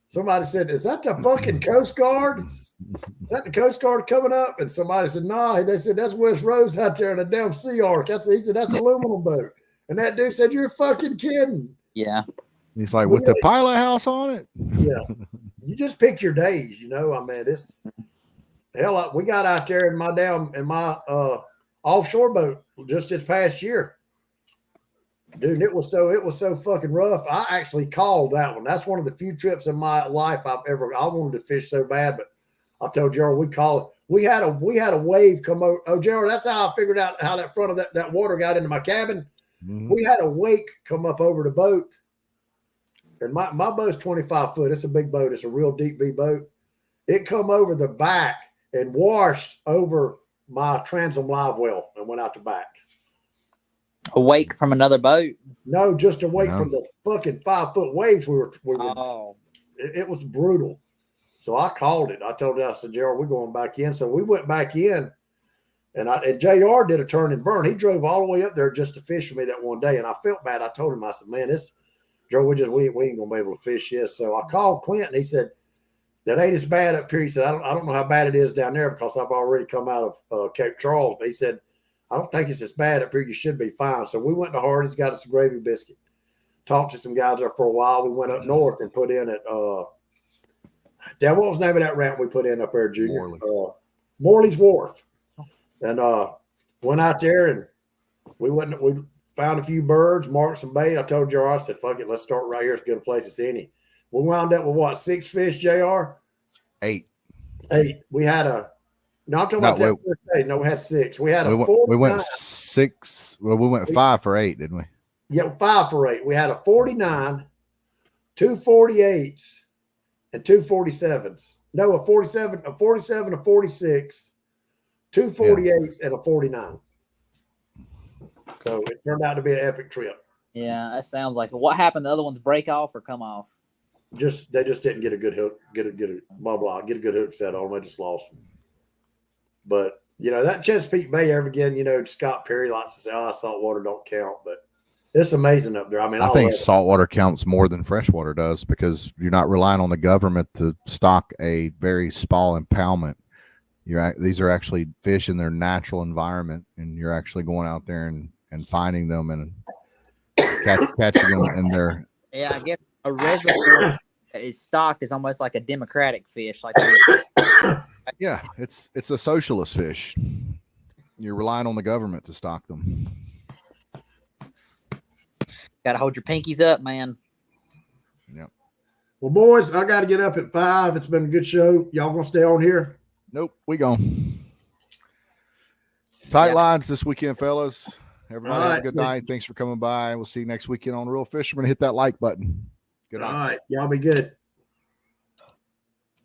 somebody said, "Is that the fucking Coast Guard? Is that the Coast Guard coming up?" And somebody said, "No." They said, "That's West Rose out there in a damn Sea Ark." He said, "That's an aluminum boat." And that dude said, "You're fucking kidding." Yeah. He's like, with the pilot house on it. Yeah. You just pick your days, you know. I mean, we got out there in my offshore boat just this past year. Dude, it was so fucking rough. I actually called that one. That's one of the few trips in my life I wanted to fish so bad, but I told Gerald we called it. We had a wave come over. Oh, Gerald, that's how I figured out how that front of that water got into my cabin. Mhm. We had a wake come up over the boat. And my boat's 25 foot. It's a big boat. It's a real deep V boat. It come over the back and washed over my transom live well and went out the back. Awake from another boat. No, just awake No. from the fucking 5-foot waves we were Oh. it was brutal. So I called it. I told it, I said, "Gerald, we're going back in." So we went back in, and JR did a turn and burn. He drove all the way up there just to fish for me that one day. And I felt bad. I told him, I said, "Man, Joe, we ain't gonna be able to fish this." So I called Clint and he said, "That ain't as bad up here." He said, I don't know how bad it is down there because I've already come out of Cape Charles. But he said, "I don't think it's as bad up here. You should be fine." So we went to Hardy's, got us a gravy biscuit, talked to some guys there for a while. We went up north and put in at what was the name of that ramp we put in up there, Junior? Morley's Wharf. And went out there and we found a few birds, marked some bait. I told JR, I said, "Fuck it, let's start right here. It's as good a place as any." We wound up with what, 6 fish, JR? 8. 8. We had I'm talking about that first day. No, we had 6. We had We went 6. Well, we went 5 for 8, didn't we? Yeah, 5 for 8. We had a 49, 2 48s, and 2 47s. No, a 47, a 46, 2 48s, and a 49. So it turned out to be an epic trip. Yeah, that sounds like what happened. The other ones break off or come off. They just didn't get a good hook, get a good hook set on them. They just lost them. But that Chesapeake Bay ever again, Scott Perry likes to say, saltwater don't count, but it's amazing up there. I mean, I think saltwater counts more than freshwater does because you're not relying on the government to stock a very small impoundment. These are actually fish in their natural environment, and you're actually going out there and finding them and catching them in their. Yeah, I guess a reservoir that is stocked is almost like a democratic fish. Like Yeah, it's a socialist fish. You're relying on the government to stock them. got to hold your pinkies up, man. Yep. Well, boys, I got to get up at 5. It's been a good show. Y'all gonna stay on here? Nope, we gone. Tight lines this weekend, fellas. Everybody have a good night. Thanks for coming by. We'll see you next weekend on Real Fisherman. Hit that like button. Good night. All right. Y'all be good.